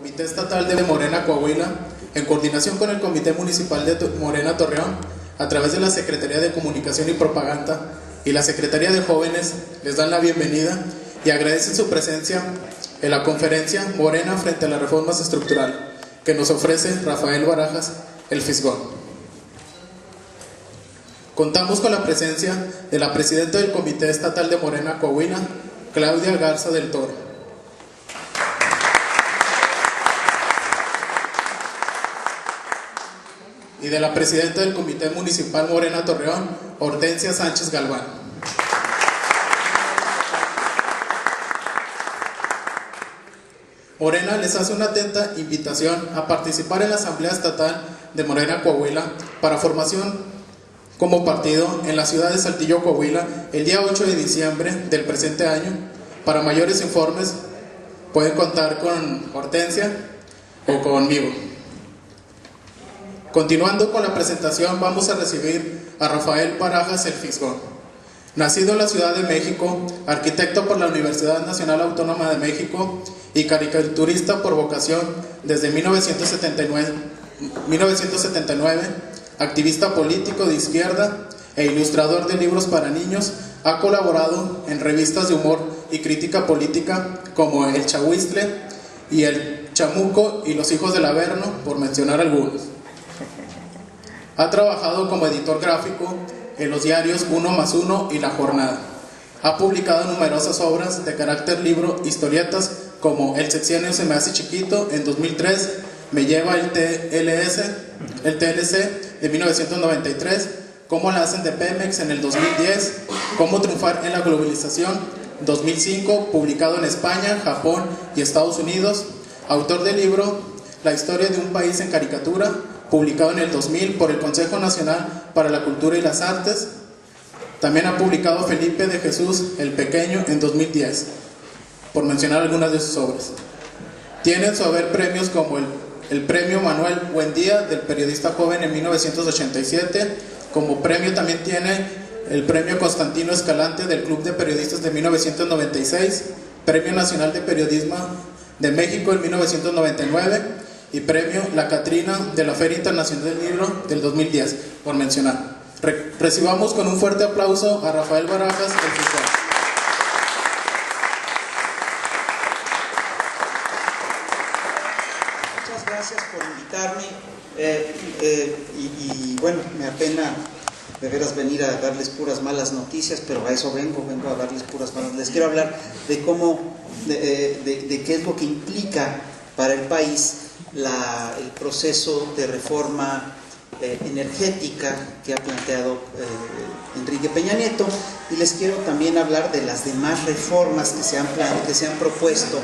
Comité Estatal de Morena Coahuila, en coordinación con el Comité Municipal de Morena Torreón, a través de la Secretaría de Comunicación y Propaganda y la Secretaría de Jóvenes, les dan la bienvenida y agradecen su presencia en la conferencia Morena frente a las reformas estructurales que nos ofrece Rafael Barajas, el Fisgón. Contamos con la presencia de la presidenta del Comité Estatal de Morena Coahuila, Claudia Garza del Toro. Y de la presidenta del Comité Municipal Morena Torreón, Hortensia Sánchez Galván. Morena les hace una atenta invitación a participar en la Asamblea Estatal de Morena Coahuila para formación como partido en la ciudad de Saltillo, Coahuila, el día 8 de diciembre del presente año. Para mayores informes pueden contar con Hortensia o conmigo. Continuando con la presentación, vamos a recibir a Rafael Barajas, el Fisgón. Nacido en la Ciudad de México, arquitecto por la Universidad Nacional Autónoma de México y caricaturista por vocación desde 1979, activista político de izquierda e ilustrador de libros para niños, ha colaborado en revistas de humor y crítica política como El Chahuiztle y El Chamuco y Los Hijos del Averno, por mencionar algunos. Ha trabajado como editor gráfico en los diarios Uno Más Uno y La Jornada. Ha publicado numerosas obras de carácter libro, historietas como El Sexenio se me hace chiquito en 2003, Me lleva el TLC de 1993, Cómo la hacen de Pemex en el 2010, Cómo triunfar en la globalización 2005, publicado en España, Japón y Estados Unidos. Autor del libro La historia de un país en caricatura, publicado en el 2000 por el Consejo Nacional para la Cultura y las Artes. También ha publicado Felipe de Jesús el Pequeño en 2010, por mencionar algunas de sus obras. Tiene en su haber premios como el Premio Manuel Buendía del periodista joven en 1987, como premio también tiene el Premio Constantino Escalante del Club de Periodistas de 1996, Premio Nacional de Periodismo de México en 1999 y Premio La Catrina de la Feria Internacional del Libro del 2010, por mencionar. Recibamos con un fuerte aplauso a Rafael Barajas, el Fisgón. Muchas gracias por invitarme y bueno, me apena de veras venir a darles puras malas noticias, pero a eso vengo a darles puras malas. Les quiero hablar de cómo, de qué es lo que implica para el país el proceso de reforma energética que ha planteado Enrique Peña Nieto, y les quiero también hablar de las demás reformas que se han propuesto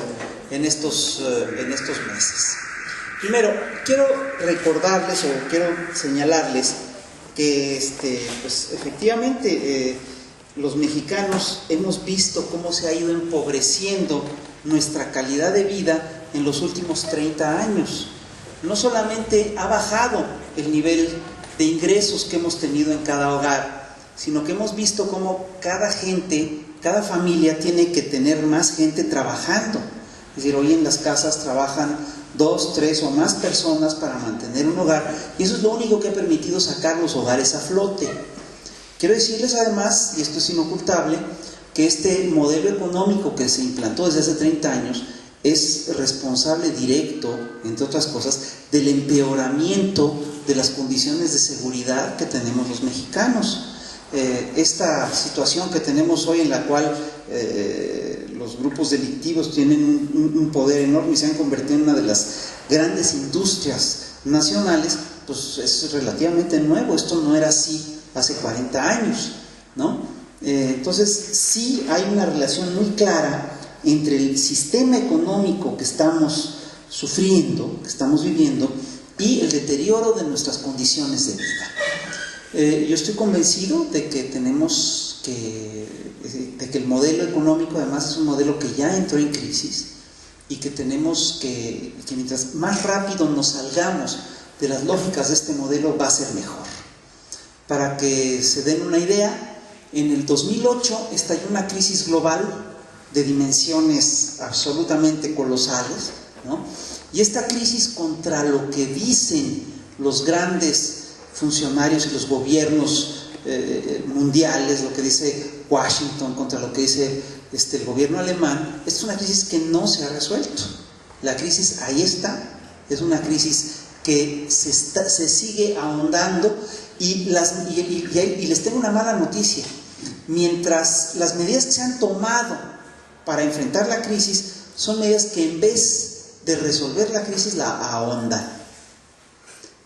en estos meses. Primero, quiero recordarles o quiero señalarles que pues efectivamente los mexicanos hemos visto cómo se ha ido empobreciendo nuestra calidad de vida en los últimos 30 años. No solamente ha bajado el nivel de ingresos que hemos tenido en cada hogar, sino que hemos visto cómo cada familia tiene que tener más gente trabajando. Es decir, hoy en las casas trabajan 2, 3 o más personas para mantener un hogar, y eso es lo único que ha permitido sacar los hogares a flote. Quiero decirles además, y esto es inocultable, que este modelo económico que se implantó desde hace 30 años es responsable directo, entre otras cosas, del empeoramiento de las condiciones de seguridad que tenemos los mexicanos. Esta situación que tenemos hoy, en la cual los grupos delictivos tienen un poder enorme y se han convertido en una de las grandes industrias nacionales, pues es relativamente nuevo. Esto no era así hace 40 años, ¿no? Entonces sí hay una relación muy clara entre el sistema económico que estamos sufriendo, que estamos viviendo, y el deterioro de nuestras condiciones de vida. Yo estoy convencido de que el modelo económico además es un modelo que ya entró en crisis, y que tenemos que mientras más rápido nos salgamos de las lógicas de este modelo va a ser mejor. Para que se den una idea, en el 2008 estalló una crisis global de dimensiones absolutamente colosales, ¿no? Y esta crisis contra lo que dicen los grandes funcionarios y los gobiernos mundiales, lo que dice Washington contra lo que dice el gobierno alemán, es una crisis que no se ha resuelto. La crisis ahí está, es una crisis que se sigue ahondando y les tengo una mala noticia. Mientras las medidas que se han tomado para enfrentar la crisis son medidas que en vez de resolver la crisis la ahondan.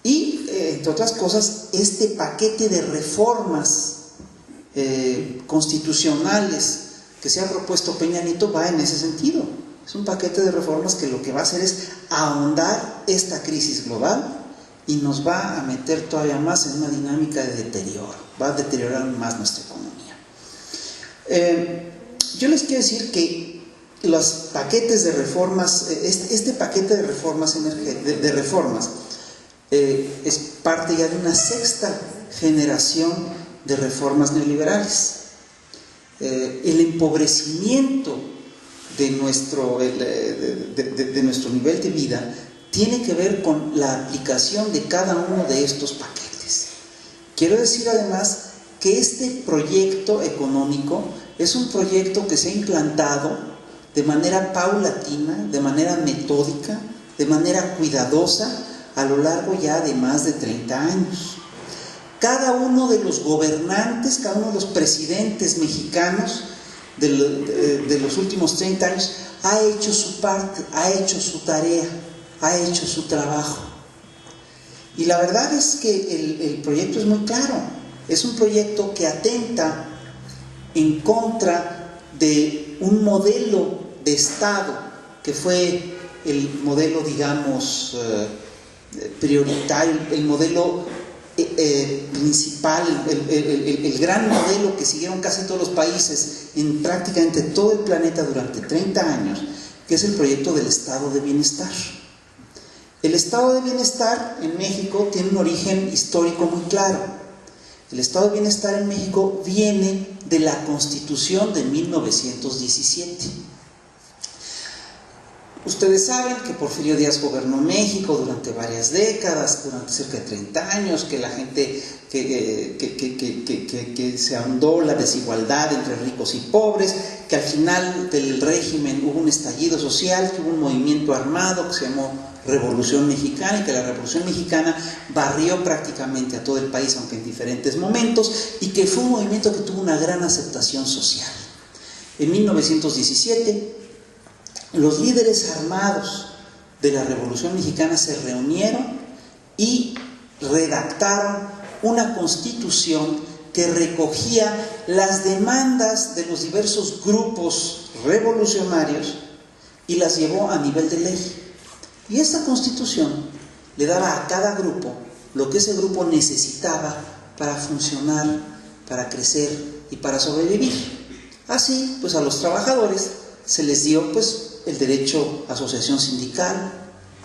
Y, entre otras cosas, este paquete de reformas constitucionales que se ha propuesto Peña Nieto va en ese sentido. Es un paquete de reformas que lo que va a hacer es ahondar esta crisis global y nos va a meter todavía más en una dinámica de deterioro, va a deteriorar más nuestra economía. Yo les quiero decir que los paquetes de reformas, este paquete de reformas es parte ya de una sexta generación de reformas neoliberales. El empobrecimiento de nuestro nivel de vida tiene que ver con la aplicación de cada uno de estos paquetes. Quiero decir además que este proyecto económico es un proyecto que se ha implantado de manera paulatina, de manera metódica, de manera cuidadosa a lo largo ya de más de 30 años. Cada uno de los gobernantes, cada uno de los presidentes mexicanos de los últimos 30 años ha hecho su parte, ha hecho su tarea, ha hecho su trabajo. Y la verdad es que el proyecto es muy claro. Es un proyecto que atenta en contra de un modelo de Estado que fue el modelo, digamos, prioritario, el modelo principal, el gran modelo que siguieron casi todos los países en prácticamente todo el planeta durante 30 años, que es el proyecto del Estado de Bienestar. El Estado de Bienestar en México tiene un origen histórico muy claro. El Estado de Bienestar en México viene de la Constitución de 1917. Ustedes saben que Porfirio Díaz gobernó México durante varias décadas, durante cerca de 30 años, que la gente, que se ahondó la desigualdad entre ricos y pobres, que al final del régimen hubo un estallido social, que hubo un movimiento armado que se llamó Revolución Mexicana, y que la Revolución Mexicana barrió prácticamente a todo el país, aunque en diferentes momentos, y que fue un movimiento que tuvo una gran aceptación social. En 1917, los líderes armados de la Revolución Mexicana se reunieron y redactaron una constitución que recogía las demandas de los diversos grupos revolucionarios y las llevó a nivel de ley. Y esta constitución le daba a cada grupo lo que ese grupo necesitaba para funcionar, para crecer y para sobrevivir. Así, pues a los trabajadores se les dio el derecho a asociación sindical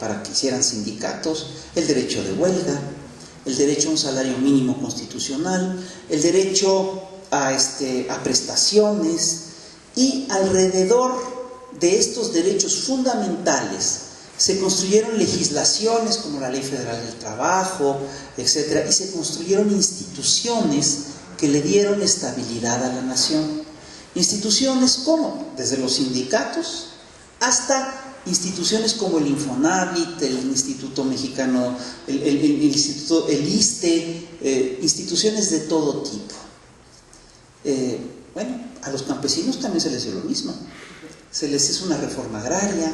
para que hicieran sindicatos, el derecho de huelga, el derecho a un salario mínimo constitucional, el derecho a prestaciones, y alrededor de estos derechos fundamentales se construyeron legislaciones como la Ley Federal del Trabajo, etc., y se construyeron instituciones que le dieron estabilidad a la nación. Instituciones como, desde los sindicatos hasta instituciones como el Infonavit, el Instituto Mexicano, el ISSSTE, instituciones de todo tipo. A los campesinos también se les dio lo mismo. Se les hizo una reforma agraria,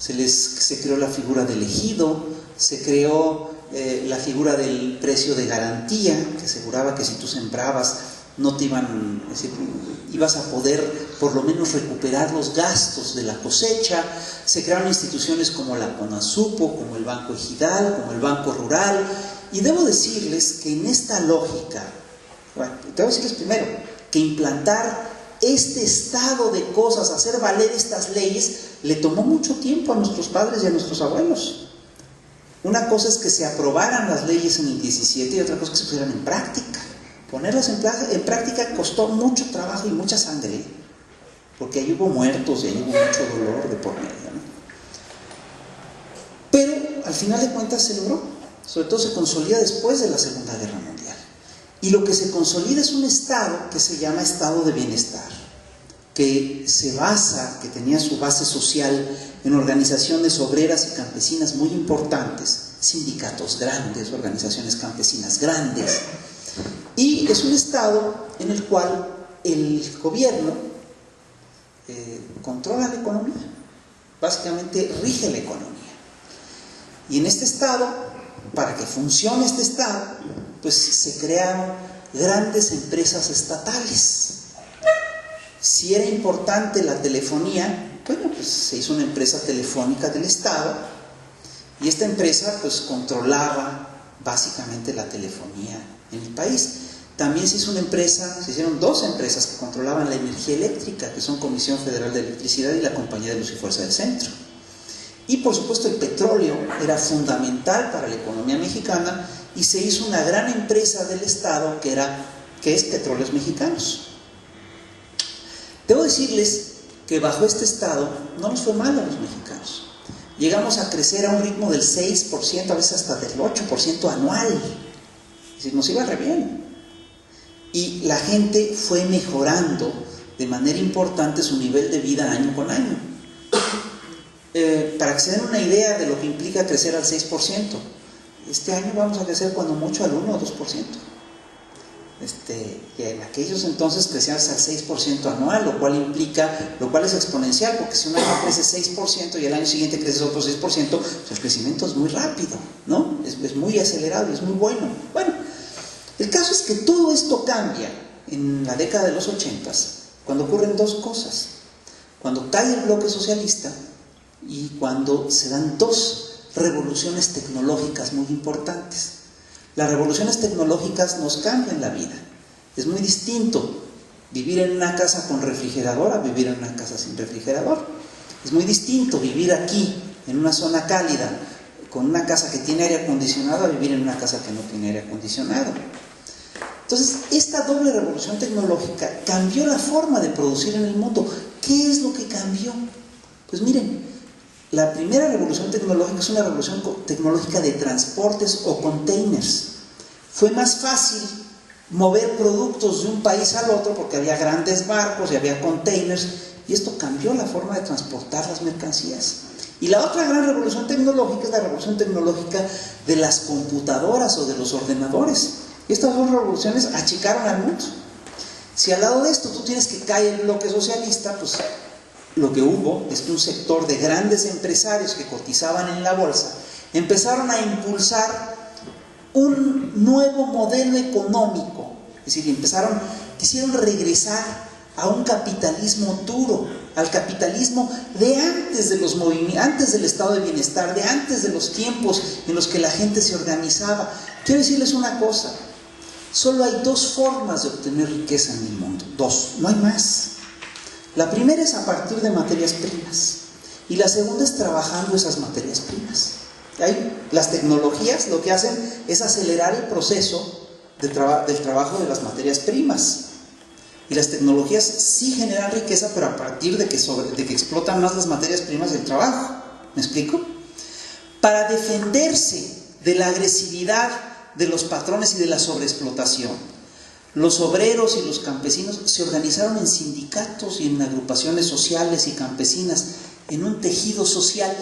se creó la figura del ejido, se creó la figura del precio de garantía, que aseguraba que si tú sembrabas no te ibas a poder por lo menos recuperar los gastos de la cosecha. Se crearon instituciones como la CONASUPO, como el Banco Ejidal, como el Banco Rural, y debo decirles que en esta lógica, debo decirles primero que implantar este estado de cosas, hacer valer estas leyes, le tomó mucho tiempo a nuestros padres y a nuestros abuelos. Una cosa es que se aprobaran las leyes en el 17 y otra cosa es que se pusieran en práctica. Ponerlas en práctica costó mucho trabajo y mucha sangre, porque ahí hubo muertos y ahí hubo mucho dolor de por medio, ¿no? al final de cuentas se logró. Sobre todo se consolida después de la Segunda Guerra Mundial. Y lo que se consolida es un Estado que se llama Estado de Bienestar, que se basa, que tenía su base social en organizaciones obreras y campesinas muy importantes, sindicatos grandes, organizaciones campesinas grandes, y es un Estado en el cual el gobierno controla la economía, básicamente rige la economía. Y en este Estado, para que funcione este Estado, pues se crearon grandes empresas estatales. Si era importante la telefonía, bueno, pues se hizo una empresa telefónica del Estado, y esta empresa pues controlaba básicamente la telefonía en el país. También se hizo una empresa, se hicieron dos empresas que controlaban la energía eléctrica, que son Comisión Federal de Electricidad y la Compañía de Luz y Fuerza del Centro. Y por supuesto el petróleo era fundamental para la economía mexicana, y se hizo una gran empresa del Estado que es Petróleos Mexicanos. Debo decirles que bajo este Estado no nos fue mal a los mexicanos. Llegamos a crecer a un ritmo del 6%, a veces hasta del 8% anual. Es decir, nos iba re bien. Y la gente fue mejorando de manera importante su nivel de vida año con año. Para que se den una idea de lo que implica crecer al 6%, este año vamos a crecer cuando mucho al 1 o 2%. Y en aquellos entonces crecíamos al 6% anual, lo cual es exponencial, porque si un año crece 6% y el año siguiente crece otro 6%, pues el crecimiento es muy rápido, ¿no? Es muy acelerado y es muy bueno. Bueno, el caso es que todo esto cambia en la década de los 80s, cuando ocurren dos cosas: cuando cae el bloque socialista y cuando se dan dos revoluciones tecnológicas muy importantes. Las revoluciones tecnológicas nos cambian la vida. Es muy distinto vivir en una casa con refrigerador a vivir en una casa sin refrigerador. Es muy distinto vivir aquí, en una zona cálida, con una casa que tiene aire acondicionado, a vivir en una casa que no tiene aire acondicionado. Entonces, esta doble revolución tecnológica cambió la forma de producir en el mundo. ¿Qué es lo que cambió? Pues miren, la primera revolución tecnológica es una revolución tecnológica de transportes o containers. Fue más fácil mover productos de un país al otro porque había grandes barcos y había containers, y esto cambió la forma de transportar las mercancías. Y la otra gran revolución tecnológica es la revolución tecnológica de las computadoras o de los ordenadores. Y estas dos revoluciones achicaron al mundo. Si al lado de esto tú tienes que caer el bloque socialista, pues lo que hubo es que un sector de grandes empresarios que cotizaban en la bolsa empezaron a impulsar un nuevo modelo económico. Es decir, quisieron regresar a un capitalismo duro, al capitalismo de antes de los movimientos, antes del estado de bienestar, de antes de los tiempos en los que la gente se organizaba. Quiero decirles una cosa: solo hay dos formas de obtener riqueza en el mundo, dos, no hay más. La primera es a partir de materias primas, y la segunda es trabajando esas materias primas. Las tecnologías lo que hacen es acelerar el proceso del trabajo de las materias primas, y las tecnologías sí generan riqueza, pero a partir de que explotan más las materias primas del trabajo. ¿Me explico? Para defenderse de la agresividad de los patrones y de la sobreexplotación, los obreros y los campesinos se organizaron en sindicatos y en agrupaciones sociales y campesinas, en un tejido social.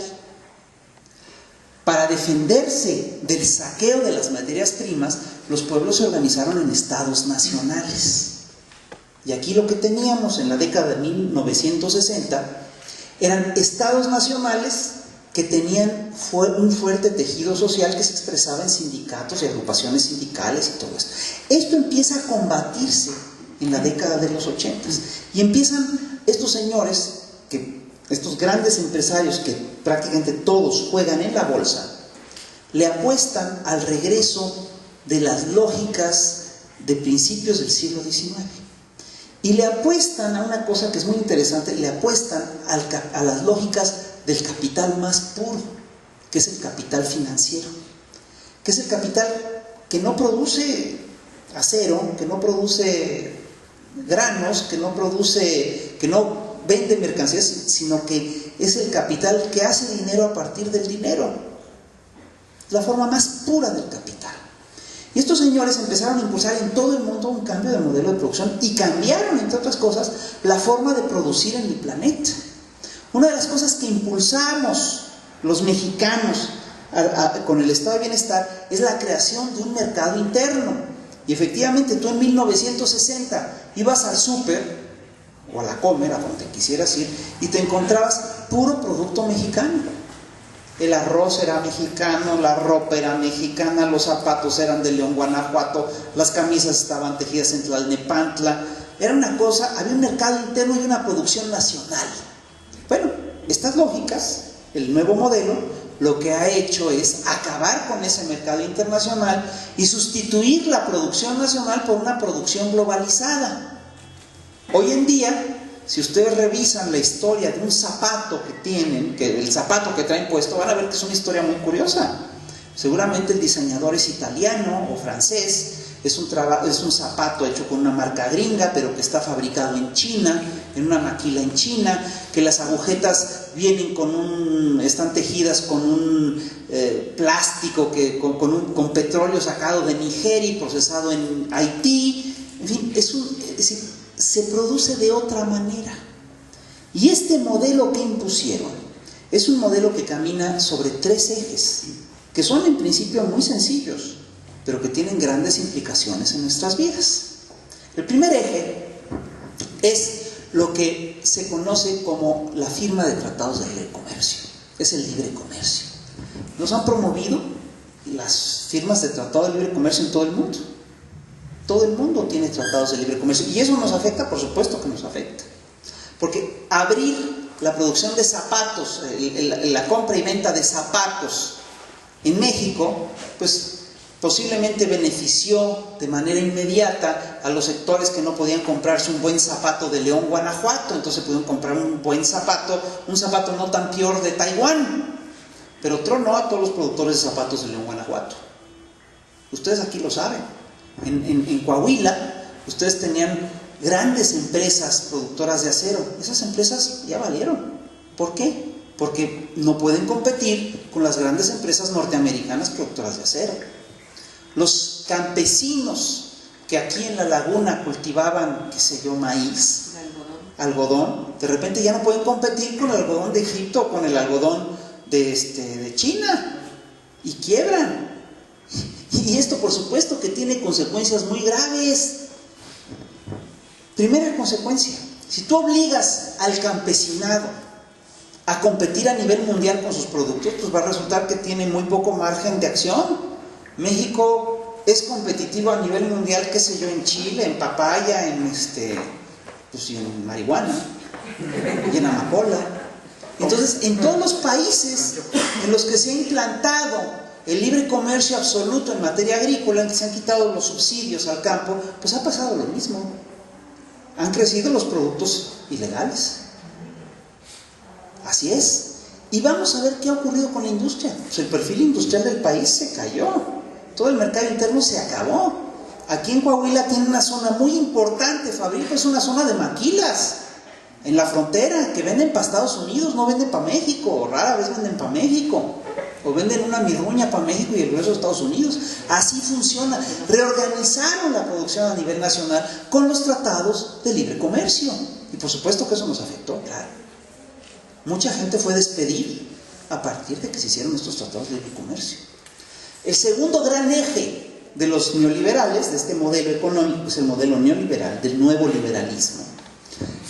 Para defenderse del saqueo de las materias primas, los pueblos se organizaron en estados nacionales. Y aquí lo que teníamos en la década de 1960 eran estados nacionales que tenían un fuerte tejido social que se expresaba en sindicatos y agrupaciones sindicales y todo esto. Esto empieza a combatirse en la década de los 80 y empiezan estos señores, estos grandes empresarios que prácticamente todos juegan en la bolsa, le apuestan al regreso de las lógicas de principios del siglo XIX. Y le apuestan a una cosa que es muy interesante, le apuestan a las lógicas del capital más puro, que es el capital financiero, que es el capital que no produce acero, que no produce granos, que no vende mercancías, sino que es el capital que hace dinero a partir del dinero. la forma más pura del capital. Y estos señores empezaron a impulsar en todo el mundo un cambio de modelo de producción y cambiaron, entre otras cosas, la forma de producir en el planeta. Una de las cosas que impulsamos los mexicanos con el estado de bienestar es la creación de un mercado interno. Y efectivamente tú en 1960 ibas al súper o a la Comer, a donde quisieras ir, y te encontrabas puro producto mexicano. El arroz era mexicano, la ropa era mexicana, los zapatos eran de León, Guanajuato, las camisas estaban tejidas en Tlalnepantla. Era una cosa, había un mercado interno y una producción nacional. Bueno, estas lógicas, el nuevo modelo, lo que ha hecho es acabar con ese mercado internacional y sustituir la producción nacional por una producción globalizada. Hoy en día, si ustedes revisan la historia de un zapato que tienen, el zapato que traen puesto, van a ver que es una historia muy curiosa. Seguramente el diseñador es italiano o francés, es un zapato hecho con una marca gringa, pero que está fabricado en China, en una maquila en China, que las agujetas vienen están tejidas con un plástico, con petróleo sacado de Nigeria y procesado en Haití. En fin, es decir, se produce de otra manera. Y este modelo que impusieron es un modelo que camina sobre 3 ejes, que son en principio muy sencillos, pero que tienen grandes implicaciones en nuestras vidas. El primer eje es lo que se conoce como la firma de tratados de libre comercio, es el libre comercio. Nos han promovido las firmas de tratado de libre comercio en todo el mundo. Todo el mundo tiene tratados de libre comercio. ¿Y eso nos afecta? Por supuesto que nos afecta. Porque abrir la producción de zapatos, la compra y venta de zapatos en México, pues posiblemente benefició de manera inmediata a los sectores que no podían comprarse un buen zapato de León, Guanajuato. Entonces pudieron comprar un buen zapato, un zapato no tan peor de Taiwán. Pero tronó a todos los productores de zapatos de León, Guanajuato. Ustedes aquí lo saben. En Coahuila, ustedes tenían grandes empresas productoras de acero. Esas empresas ya valieron. ¿Por qué? Porque no pueden competir con las grandes empresas norteamericanas productoras de acero. Los campesinos que aquí en la laguna cultivaban, qué sé yo, maíz, algodón, de repente ya no pueden competir con el algodón de Egipto o con el algodón de China, y quiebran. Y esto, por supuesto, que tiene consecuencias muy graves. Primera consecuencia: si tú obligas al campesinado a competir a nivel mundial con sus productos, pues va a resultar que tiene muy poco margen de acción. México es competitivo a nivel mundial, qué sé yo, en chile, en papaya, pues en marihuana y en amapola. Entonces, en todos los países en los que se ha implantado el libre comercio absoluto en materia agrícola, en que se han quitado los subsidios al campo, pues ha pasado lo mismo. Han crecido los productos ilegales. Así es. Y vamos a ver qué ha ocurrido con la industria. Pues el perfil industrial del país se cayó. Todo el mercado interno se acabó. Aquí en Coahuila tiene una zona muy importante, fabrica, es una zona de maquilas en la frontera, que venden para Estados Unidos, no venden para México, o rara vez venden para México. O venden una mirruña para México y el resto de Estados Unidos. Así funciona. Reorganizaron la producción a nivel nacional con los tratados de libre comercio. Y por supuesto que eso nos afectó, claro. Mucha gente fue despedida a partir de que se hicieron estos tratados de libre comercio. El segundo gran eje de los neoliberales, de este modelo económico, es el modelo neoliberal, del nuevo liberalismo.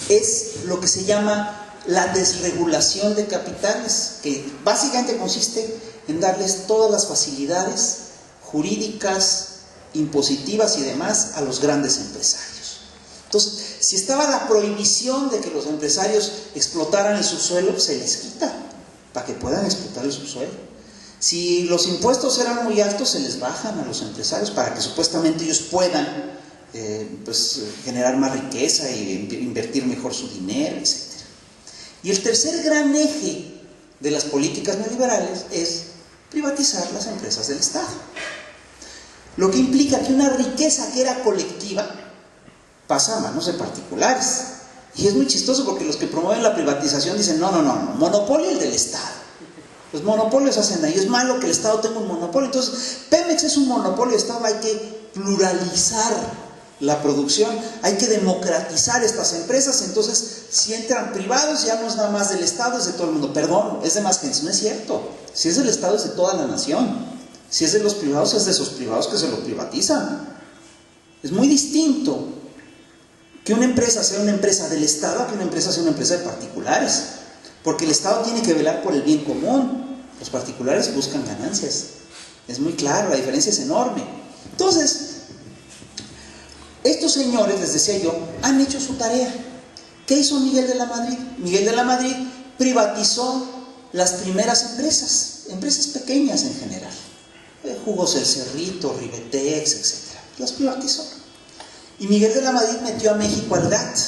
Es lo que se llama la desregulación de capitales, que básicamente consiste en darles todas las facilidades jurídicas, impositivas y demás a los grandes empresarios. Entonces, si estaba la prohibición de que los empresarios explotaran el subsuelo, se les quita para que puedan explotar el subsuelo. Si los impuestos eran muy altos, se les bajan a los empresarios para que supuestamente ellos puedan generar más riqueza e invertir mejor su dinero, etc. Y el tercer gran eje de las políticas neoliberales es privatizar las empresas del Estado. Lo que implica que una riqueza que era colectiva pasa a manos de particulares. Y es muy chistoso porque los que promueven la privatización dicen, no, monopolio el del Estado. Los monopolios hacen daño, es malo que el Estado tenga un monopolio. Entonces, Pemex es un monopolio de Estado, hay que pluralizar la producción, hay que democratizar estas empresas. Entonces, si entran privados, ya no es nada más del Estado, es de todo el mundo. Perdón, es de más gente, no es cierto. Si es del Estado, es de toda la nación. Si es de los privados, es de esos privados que se lo privatizan. Es muy distinto que una empresa sea una empresa del Estado a que una empresa sea una empresa de particulares. Porque el Estado tiene que velar por el bien común. Los particulares buscan ganancias. Es muy claro, la diferencia es enorme. Entonces, estos señores, les decía yo, han hecho su tarea. ¿Qué hizo Miguel de la Madrid? Miguel de la Madrid privatizó las primeras empresas pequeñas en general. Jugos El Cerrito, Ribetex, etc. Las privatizó. Y Miguel de la Madrid metió a México al GATT.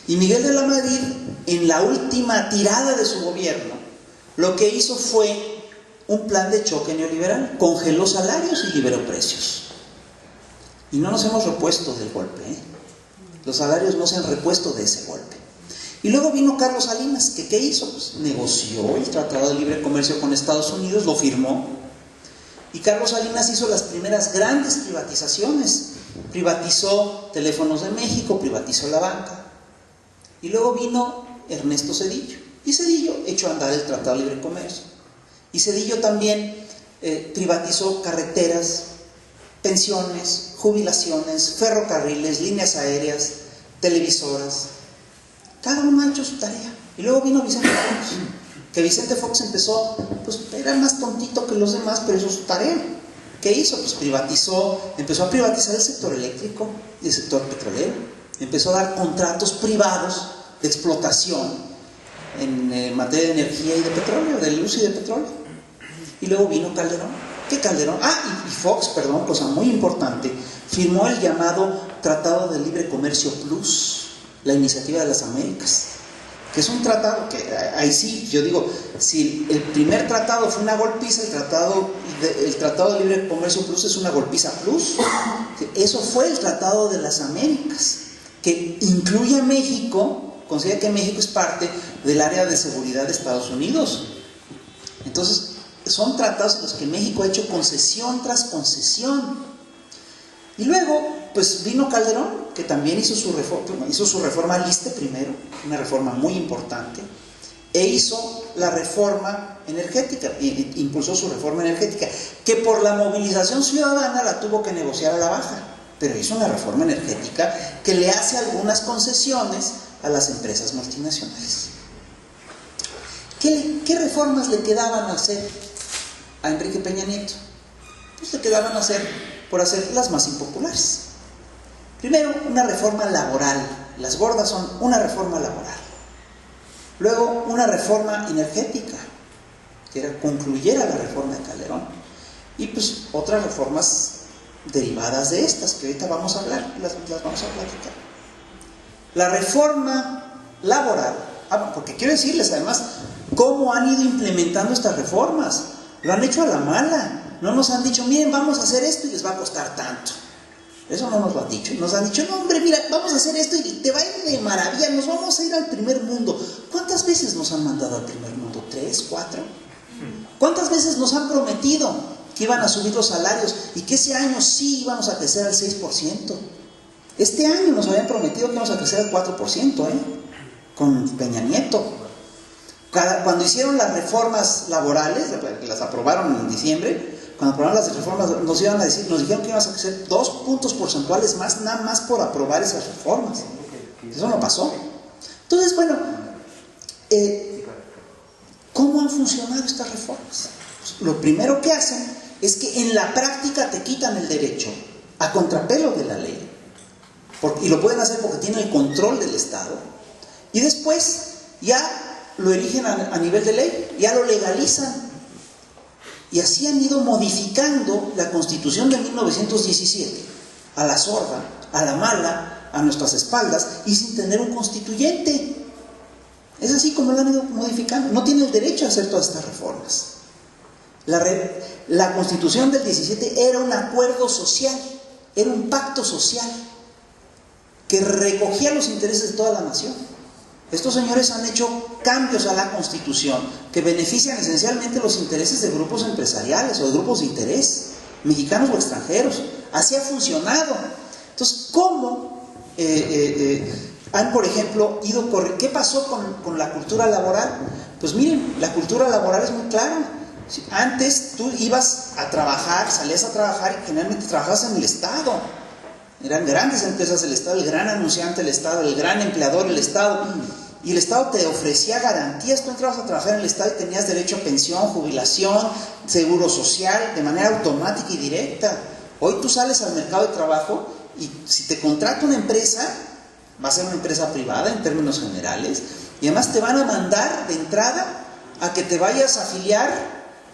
Y Miguel de la Madrid, en la última tirada de su gobierno, lo que hizo fue un plan de choque neoliberal. Congeló salarios y liberó precios. Y no nos hemos repuesto del golpe, ¿eh? Los salarios no se han repuesto de ese golpe. Y luego vino Carlos Salinas, que ¿qué hizo? Pues negoció el Tratado de Libre Comercio con Estados Unidos, lo firmó. Y Carlos Salinas hizo las primeras grandes privatizaciones. Privatizó Teléfonos de México, privatizó la banca. Y luego vino Ernesto Zedillo. Y Zedillo echó a andar el Tratado de Libre Comercio. Y Zedillo también privatizó carreteras, pensiones, jubilaciones, ferrocarriles, líneas aéreas, televisoras. Cada uno ha hecho su tarea. Y luego vino Vicente Fox, que Vicente Fox empezó, pues era más tontito que los demás, pero hizo su tarea. ¿Qué hizo? Pues empezó a privatizar el sector eléctrico y el sector petrolero. Empezó a dar contratos privados de explotación en materia de energía y de petróleo, de luz y de petróleo. Y luego vino Calderón. ¿Qué Calderón? Y Fox, perdón, cosa muy importante, firmó el llamado Tratado de Libre Comercio Plus, la Iniciativa de las Américas, que es un tratado que, ahí sí, yo digo, si el primer tratado fue una golpiza, el tratado de Libre Comercio Plus es una golpiza plus. Eso fue el Tratado de las Américas, que incluye a México, considera que México es parte del área de seguridad de Estados Unidos. Entonces, son tratados en los que México ha hecho concesión tras concesión. Y luego, pues vino Calderón, que también hizo su reforma al ISSSTE primero, una reforma muy importante, e hizo la reforma energética, impulsó su reforma energética, que por la movilización ciudadana la tuvo que negociar a la baja, pero hizo una reforma energética que le hace algunas concesiones a las empresas multinacionales. ¿Qué reformas le quedaban a hacer a Enrique Peña Nieto? Pues le quedaban por hacer las más impopulares. Primero, una reforma laboral. Las gordas son una reforma laboral. Luego, una reforma energética, que concluyera la reforma de Calderón. Y pues otras reformas derivadas de estas, que ahorita vamos a hablar, las vamos a platicar. La reforma laboral, porque quiero decirles además cómo han ido implementando estas reformas. Lo han hecho a la mala. No nos han dicho, miren, vamos a hacer esto y les va a costar tanto. Eso no nos lo han dicho. Nos han dicho, no, hombre, mira, vamos a hacer esto y te va a ir de maravilla, nos vamos a ir al primer mundo. ¿Cuántas veces nos han mandado al primer mundo? ¿3, 4? ¿Cuántas veces nos han prometido que iban a subir los salarios y que ese año sí íbamos a crecer al 6%? Este año nos habían prometido que íbamos a crecer al 4%, con Peña Nieto. Cuando hicieron las reformas laborales, que las aprobaron en diciembre, cuando aprobaron las reformas, nos dijeron que íbamos a crecer 2 puntos porcentuales más, nada más por aprobar esas reformas. Eso no pasó. Entonces, bueno, ¿cómo han funcionado estas reformas? Pues, lo primero que hacen es que en la práctica te quitan el derecho a contrapelo de la ley. Y lo pueden hacer porque tienen el control del Estado. Y después ya lo erigen a nivel de ley, ya lo legalizan. Y así han ido modificando la Constitución de 1917, a la sorda, a la mala, a nuestras espaldas, y sin tener un constituyente. Es así como lo han ido modificando. No tiene el derecho a hacer todas estas reformas. La Constitución del 17 era un acuerdo social, era un pacto social, que recogía los intereses de toda la nación. Estos señores han hecho cambios a la Constitución que benefician esencialmente los intereses de grupos empresariales o de grupos de interés, mexicanos o extranjeros. Así ha funcionado. Entonces, ¿cómo han, por ejemplo, ido corriendo? ¿Qué pasó con la cultura laboral? Pues miren, la cultura laboral es muy clara. Antes tú ibas a trabajar, salías a trabajar y generalmente trabajabas en el Estado. Eran grandes empresas del Estado, el gran anunciante del Estado, el gran empleador del Estado. Y el Estado te ofrecía garantías. Tú entrabas a trabajar en el Estado y tenías derecho a pensión, jubilación, seguro social, de manera automática y directa. Hoy tú sales al mercado de trabajo y si te contrata una empresa, va a ser una empresa privada en términos generales, y además te van a mandar de entrada a que te vayas a afiliar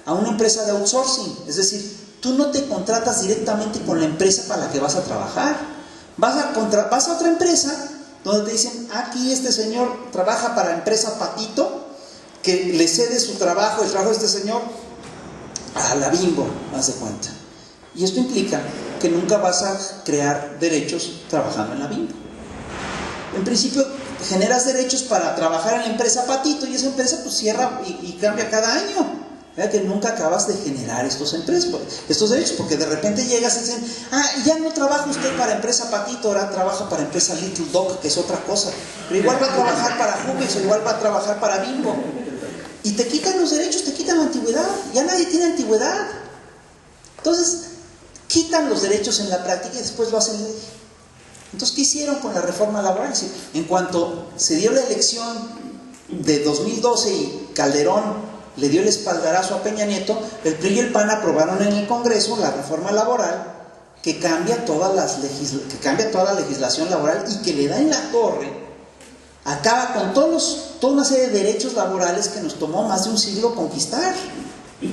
a una empresa de outsourcing. Es decir, tú no te contratas directamente con la empresa para la que vas a trabajar. Vas a otra empresa donde te dicen, aquí este señor trabaja para la empresa Patito, que le cede su trabajo, el trabajo de este señor, a la Bimbo, haz de cuenta. Y esto implica que nunca vas a crear derechos trabajando en la Bimbo. En principio generas derechos para trabajar en la empresa Patito y esa empresa pues cierra y cambia cada año. Vea que nunca acabas de generar estos derechos, porque de repente llegas y dicen, ya no trabaja usted para empresa Patito, ahora trabaja para empresa Little Dog, que es otra cosa. Pero igual va a trabajar para Hubis o igual va a trabajar para Bimbo. Y te quitan los derechos, te quitan la antigüedad. Ya nadie tiene antigüedad. Entonces, quitan los derechos en la práctica y después lo hacen ley. Entonces, ¿qué hicieron con la reforma laboral? En cuanto se dio la elección de 2012 y Calderón le dio el espaldarazo a Peña Nieto, el PRI y el PAN aprobaron en el Congreso la reforma laboral que cambia toda la legislación laboral y que le da en la torre, acaba con toda una serie de derechos laborales que nos tomó más de un siglo conquistar.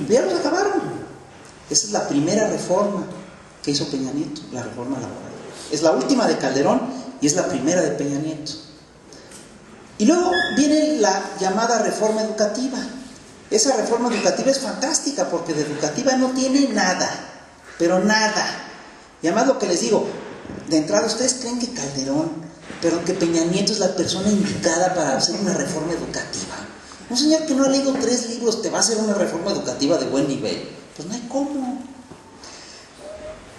Ya los acabaron. Esa es la primera reforma que hizo Peña Nieto, la reforma laboral. Es la última de Calderón y es la primera de Peña Nieto. Y luego viene la llamada reforma educativa. Esa reforma educativa es fantástica porque de educativa no tiene nada, pero nada. Y además lo que les digo, de entrada ustedes creen que Calderón, pero que Peña Nieto es la persona indicada para hacer una reforma educativa. Un señor que no ha leído 3 libros te va a hacer una reforma educativa de buen nivel. Pues no hay cómo.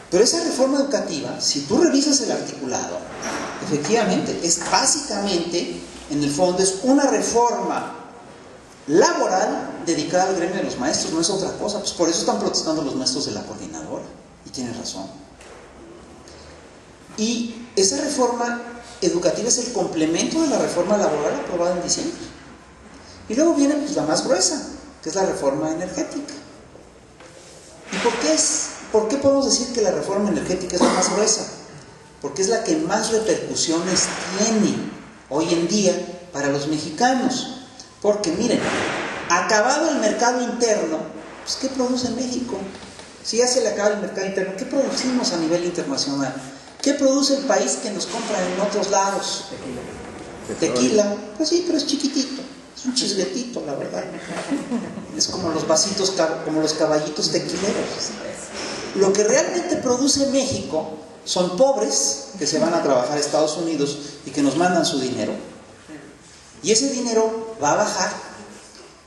Pero esa reforma educativa, si tú revisas el articulado, efectivamente, es básicamente, en el fondo, es una reforma laboral dedicada al gremio de los maestros, no es otra cosa. Pues por eso están protestando los maestros de la coordinadora, y tienen razón. Y esa reforma educativa es el complemento de la reforma laboral aprobada en diciembre. Y luego viene pues la más gruesa, que es la reforma energética. ¿Y por qué podemos decir que la reforma energética es la más gruesa? Porque es la que más repercusiones tiene hoy en día para los mexicanos. Porque miren, acabado el mercado interno, pues ¿qué produce México? Si ya se le acaba el mercado interno, ¿qué producimos a nivel internacional? ¿Qué produce el país que nos compran en otros lados? Tequila. Pues sí, pero es chiquitito, es un chisguetito, la verdad. Es como los vasitos, como los caballitos tequileros. Lo que realmente produce México son pobres que se van a trabajar a Estados Unidos y que nos mandan su dinero. Y ese dinero va a bajar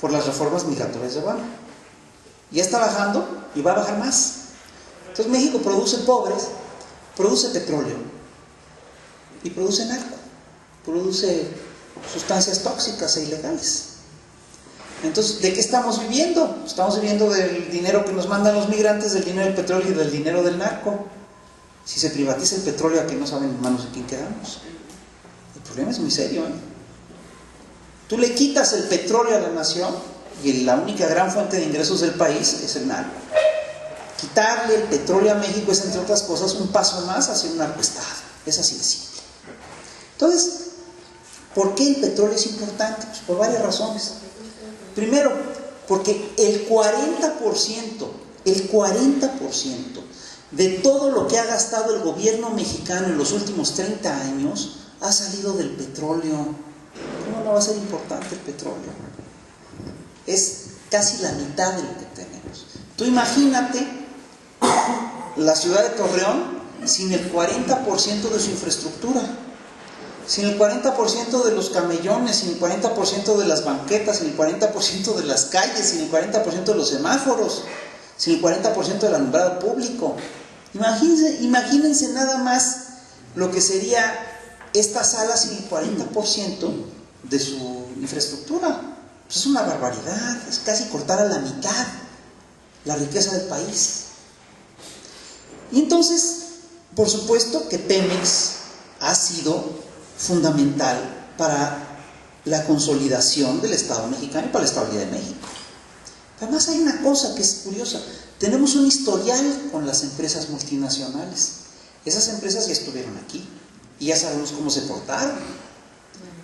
por las reformas migratorias de Obama. Ya está bajando y va a bajar más. Entonces México produce pobres, produce petróleo y produce narco, produce sustancias tóxicas e ilegales. Entonces, ¿de qué estamos viviendo? Estamos viviendo del dinero que nos mandan los migrantes, del dinero del petróleo y del dinero del narco. Si se privatiza el petróleo, ¿a qué no saben en manos de quién quedamos? El problema es muy serio, ¿eh? Tú le quitas el petróleo a la nación y la única gran fuente de ingresos del país es el narco. Quitarle el petróleo a México es, entre otras cosas, un paso más hacia un narcoestado. Es así de simple. Entonces, ¿por qué el petróleo es importante? Pues por varias razones. Primero, porque el 40% de todo lo que ha gastado el gobierno mexicano en los últimos 30 años ha salido del petróleo. ¿Cómo no va a ser importante el petróleo? Es casi la mitad de lo que tenemos. Tú imagínate la ciudad de Torreón sin el 40% de su infraestructura. sin el 40% de los camellones, sin el 40% de las banquetas, sin el 40% de las calles, sin el 40% de los semáforos, sin el 40% del alumbrado público. Imagínense nada más lo que sería esta sala sin el 40% de su infraestructura. Pues es una barbaridad, es casi cortar a la mitad la riqueza del país. Y entonces, por supuesto que Pemex ha sido fundamental para la consolidación del Estado mexicano y para la estabilidad de México. Además hay una cosa que es curiosa, tenemos un historial con las empresas multinacionales. Esas empresas ya estuvieron aquí y ya sabemos cómo se portaron.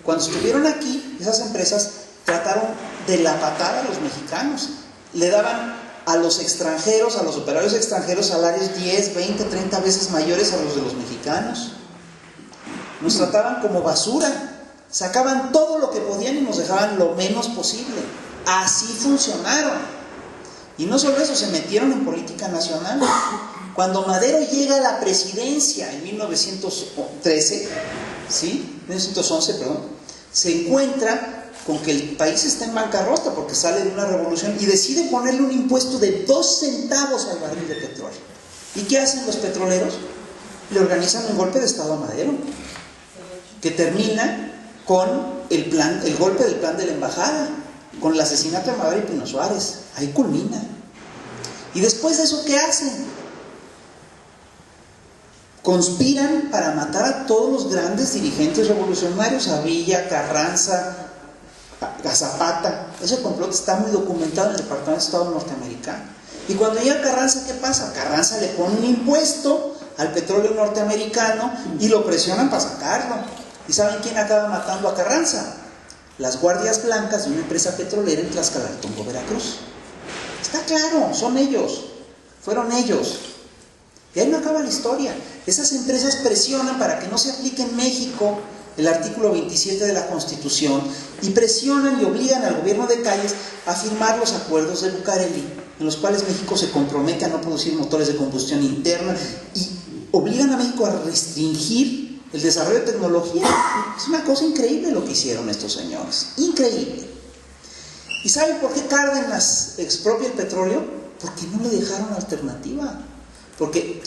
Cuando estuvieron aquí, esas empresas trataron de la patada a los mexicanos, le daban a los extranjeros, a los operarios extranjeros, salarios 10, 20, 30 veces mayores a los de los mexicanos. Nos trataban como basura, sacaban todo lo que podían y nos dejaban lo menos posible. Así funcionaron. Y no solo eso, se metieron en política nacional. Cuando Madero llega a la presidencia en 1911, se encuentra con que el país está en bancarrota porque sale de una revolución y decide ponerle un impuesto de 2 centavos al barril de petróleo. ¿Y qué hacen los petroleros? Le organizan un golpe de Estado a Madero, que termina con el golpe del plan de la embajada, con el asesinato de Madero y Pino Suárez. Ahí culmina. Y después de eso, ¿qué hacen? Conspiran para matar a todos los grandes dirigentes revolucionarios, a Villa, Carranza, a Zapata. Ese complot está muy documentado en el Departamento de Estado norteamericano. Y cuando llega Carranza, ¿qué pasa? Carranza le pone un impuesto al petróleo norteamericano y lo presionan para sacarlo. ¿Y saben quién acaba matando a Carranza? Las guardias blancas de una empresa petrolera en Tlaxcalantongo, Veracruz. Está claro, son ellos, fueron ellos. Y ahí no acaba la historia. Esas empresas presionan para que no se aplique en México el artículo 27 de la Constitución y presionan y obligan al gobierno de Calles a firmar los acuerdos de Bucareli, en los cuales México se compromete a no producir motores de combustión interna y obligan a México a restringir el desarrollo de tecnología. Es una cosa increíble lo que hicieron estos señores, increíble. ¿Y saben por qué Cárdenas expropia el petróleo? Porque no le dejaron alternativa. Porque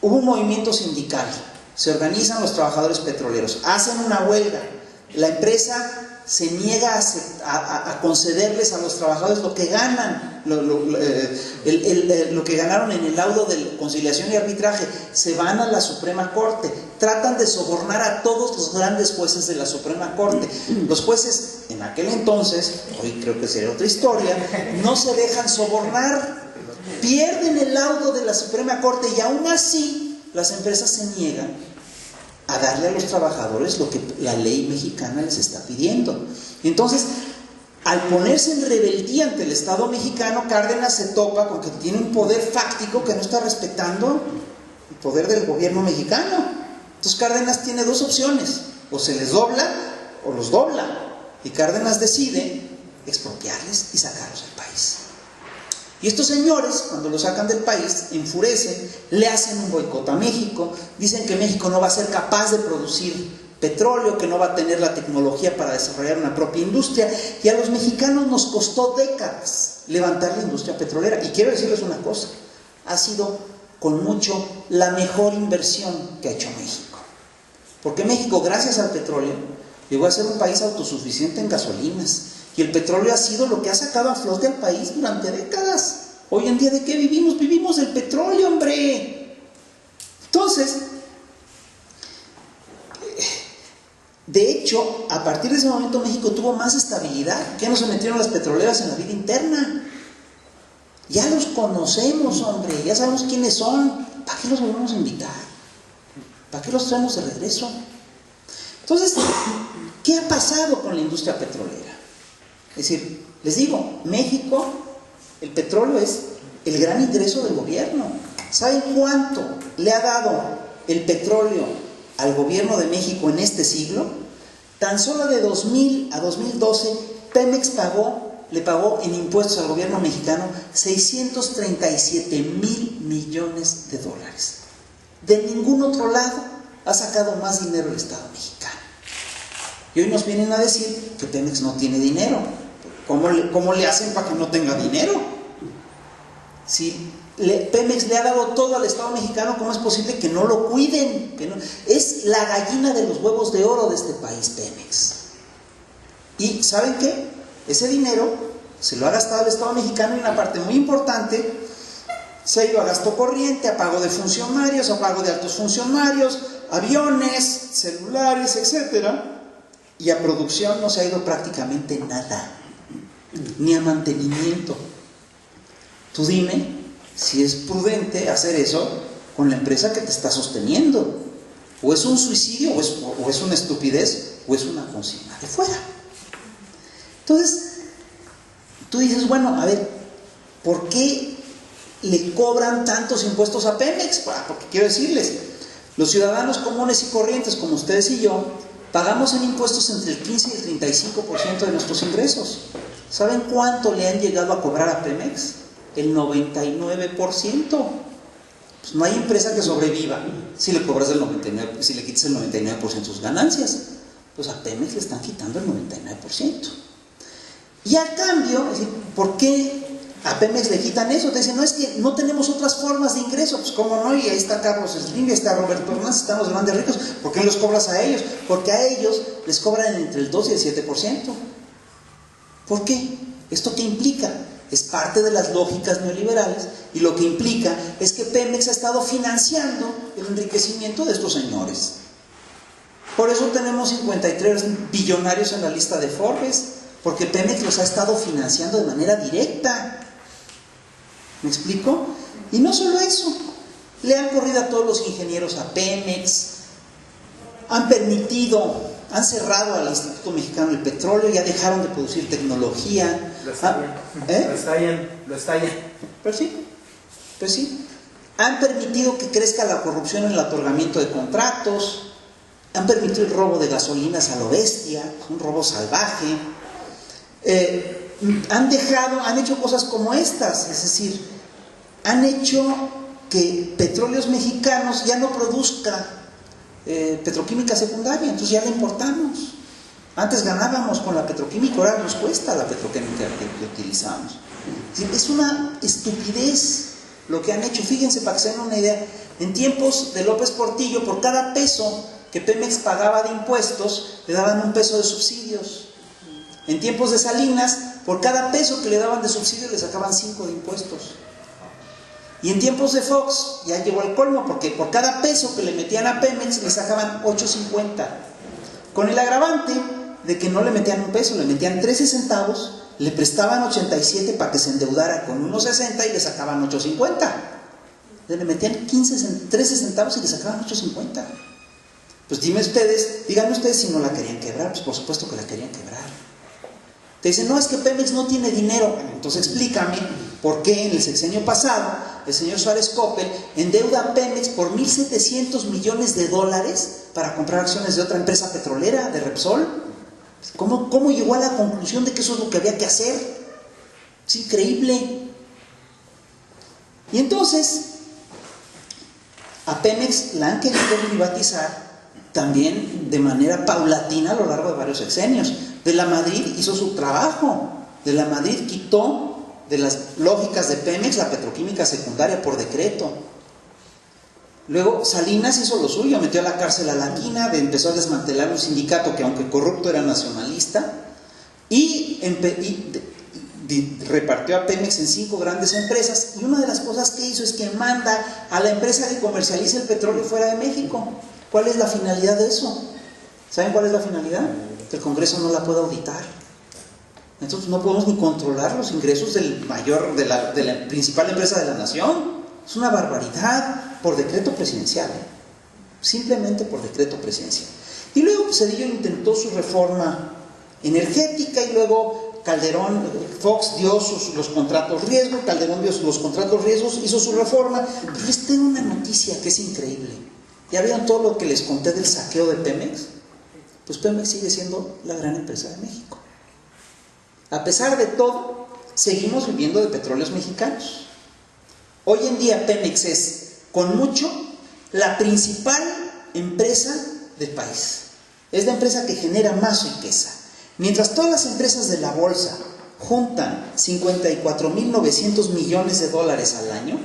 hubo un movimiento sindical, se organizan los trabajadores petroleros, hacen una huelga, la empresa se niega a concederles a los trabajadores lo que ganan, lo que ganaron en el laudo de conciliación y arbitraje. Se van a la Suprema Corte, tratan de sobornar a todos los grandes jueces de la Suprema Corte. Los jueces en aquel entonces, hoy creo que sería otra historia, no se dejan sobornar, pierden el laudo de la Suprema Corte y aún así las empresas se niegan a darle a los trabajadores lo que la ley mexicana les está pidiendo. Entonces, al ponerse en rebeldía ante el Estado mexicano, Cárdenas se topa con que tiene un poder fáctico que no está respetando el poder del gobierno mexicano. Entonces Cárdenas tiene dos opciones: o se les dobla o los dobla. Y Cárdenas decide expropiarles y sacarlos del país. Y estos señores, cuando lo sacan del país, enfurecen, le hacen un boicot a México, dicen que México no va a ser capaz de producir petróleo, que no va a tener la tecnología para desarrollar una propia industria, y a los mexicanos nos costó décadas levantar la industria petrolera. Y quiero decirles una cosa, ha sido con mucho la mejor inversión que ha hecho México. Porque México, gracias al petróleo, llegó a ser un país autosuficiente en gasolinas. Y el petróleo ha sido lo que ha sacado a flote al país durante décadas. Hoy en día, ¿de qué vivimos? Vivimos del petróleo, hombre. Entonces, de hecho, a partir de ese momento México tuvo más estabilidad. ¿Qué no se metieron las petroleras en la vida interna? Ya los conocemos, hombre. Ya sabemos quiénes son. ¿Para qué los volvemos a invitar? ¿Para qué los traemos de regreso? Entonces, ¿qué ha pasado con la industria petrolera? Es decir, les digo, México, el petróleo es el gran ingreso del gobierno. ¿Saben cuánto le ha dado el petróleo al gobierno de México en este siglo? Tan solo de 2000 a 2012, Pemex le pagó en impuestos al gobierno mexicano 637,000 millones de dólares. De ningún otro lado ha sacado más dinero el Estado mexicano. Y hoy nos vienen a decir que Pemex no tiene dinero. ¿Cómo le hacen para que no tenga dinero? Si Pemex le ha dado todo al Estado mexicano, ¿cómo es posible que no lo cuiden? Es la gallina de los huevos de oro de este país, Pemex. ¿Y saben qué? Ese dinero se lo ha gastado el Estado mexicano y una parte muy importante se ha ido a gasto corriente, a pago de funcionarios, a pago de altos funcionarios, aviones, celulares, etcétera. Y a producción no se ha ido prácticamente nada, ni a mantenimiento. Tú dime si es prudente hacer eso con la empresa que te está sosteniendo. O es un suicidio, o es una estupidez, o es una consigna de fuera. Entonces, tú dices, bueno, a ver, ¿por qué le cobran tantos impuestos a Pemex? Porque quiero decirles, los ciudadanos comunes y corrientes, como ustedes y yo, pagamos en impuestos entre el 15 y el 35% de nuestros ingresos. ¿Saben cuánto le han llegado a cobrar a Pemex? El 99%. Pues no hay empresa que sobreviva si le cobras el 99%, si le quitas el 99% de sus ganancias. Pues a Pemex le están quitando el 99%. Y a cambio, es decir, ¿por qué a Pemex le quitan eso? Te dicen, no, es que no tenemos otras formas de ingreso. Pues cómo no, y ahí está Carlos Slim, está Roberto Hernández, están los grandes ricos. ¿Por qué no los cobras a ellos? Porque a ellos les cobran entre el 2 y el 7%. ¿Por qué? ¿Esto qué implica? Es parte de las lógicas neoliberales, y lo que implica es que Pemex ha estado financiando el enriquecimiento de estos señores. Por eso tenemos 53 billonarios en la lista de Forbes, porque Pemex los ha estado financiando de manera directa. ¿Me explico? Y no solo eso, le han corrido a todos los ingenieros a Pemex, han cerrado al Instituto Mexicano del Petróleo, ya dejaron de producir tecnología. Lo estallan. Pues sí. Han permitido que crezca la corrupción en el otorgamiento de contratos, han permitido el robo de gasolinas a lo bestia, un robo salvaje. Han hecho cosas como estas, es decir, han hecho que Petróleos Mexicanos ya no produzca petroquímica secundaria, entonces ya la importamos. Antes ganábamos con la petroquímica, ahora nos cuesta la petroquímica que utilizamos. Es una estupidez lo que han hecho. Fíjense, para que se den una idea, en tiempos de López Portillo, por cada peso que Pemex pagaba de impuestos, le daban un peso de subsidios. En tiempos de Salinas, por cada peso que le daban de subsidio, le sacaban 5 de impuestos. Y en tiempos de Fox, ya llegó al colmo, porque por cada peso que le metían a Pemex, le sacaban 8.50. Con el agravante de que no le metían un peso, le metían 13 centavos, le prestaban 87 para que se endeudara con 1.60 y le sacaban 8.50. Le metían 13 centavos y le sacaban 8.50. Pues díganme ustedes si no la querían quebrar. Pues por supuesto que la querían quebrar. Te dicen, no, es que Pemex no tiene dinero. Bueno, entonces explícame por qué en el sexenio pasado el señor Suárez Coppel endeuda a Pemex por $1.700 millones para comprar acciones de otra empresa petrolera, de Repsol. ¿Cómo llegó a la conclusión de que eso es lo que había que hacer? Es increíble. Y entonces a Pemex la han querido privatizar también de manera paulatina a lo largo de varios sexenios. De la Madrid hizo su trabajo. De la Madrid quitó de las lógicas de Pemex la petroquímica secundaria por decreto. Luego Salinas hizo lo suyo, metió a la cárcel a la Quina, empezó a desmantelar un sindicato que aunque corrupto era nacionalista, y repartió a Pemex en 5 grandes empresas. Y una de las cosas que hizo es que manda a la empresa que comercializa el petróleo fuera de México. ¿Cuál es la finalidad de eso? ¿Saben cuál es la finalidad? Que el Congreso no la pueda auditar. Entonces no podemos ni controlar los ingresos de la principal empresa de la nación. Es una barbaridad, por decreto presidencial, simplemente por decreto presidencial. Y luego Cedillo intentó su reforma energética, y luego Fox dio los contratos riesgo, Calderón dio los contratos riesgos, hizo su reforma. Pero les tengo una noticia que es increíble. ¿Ya vieron todo lo que les conté del saqueo de Pemex? Pues Pemex sigue siendo la gran empresa de México. A pesar de todo, seguimos viviendo de petróleos mexicanos. Hoy en día Pemex es, con mucho, la principal empresa del país. es la empresa que genera más riqueza. Mientras todas las empresas de la bolsa juntan 54.900 millones de dólares al año,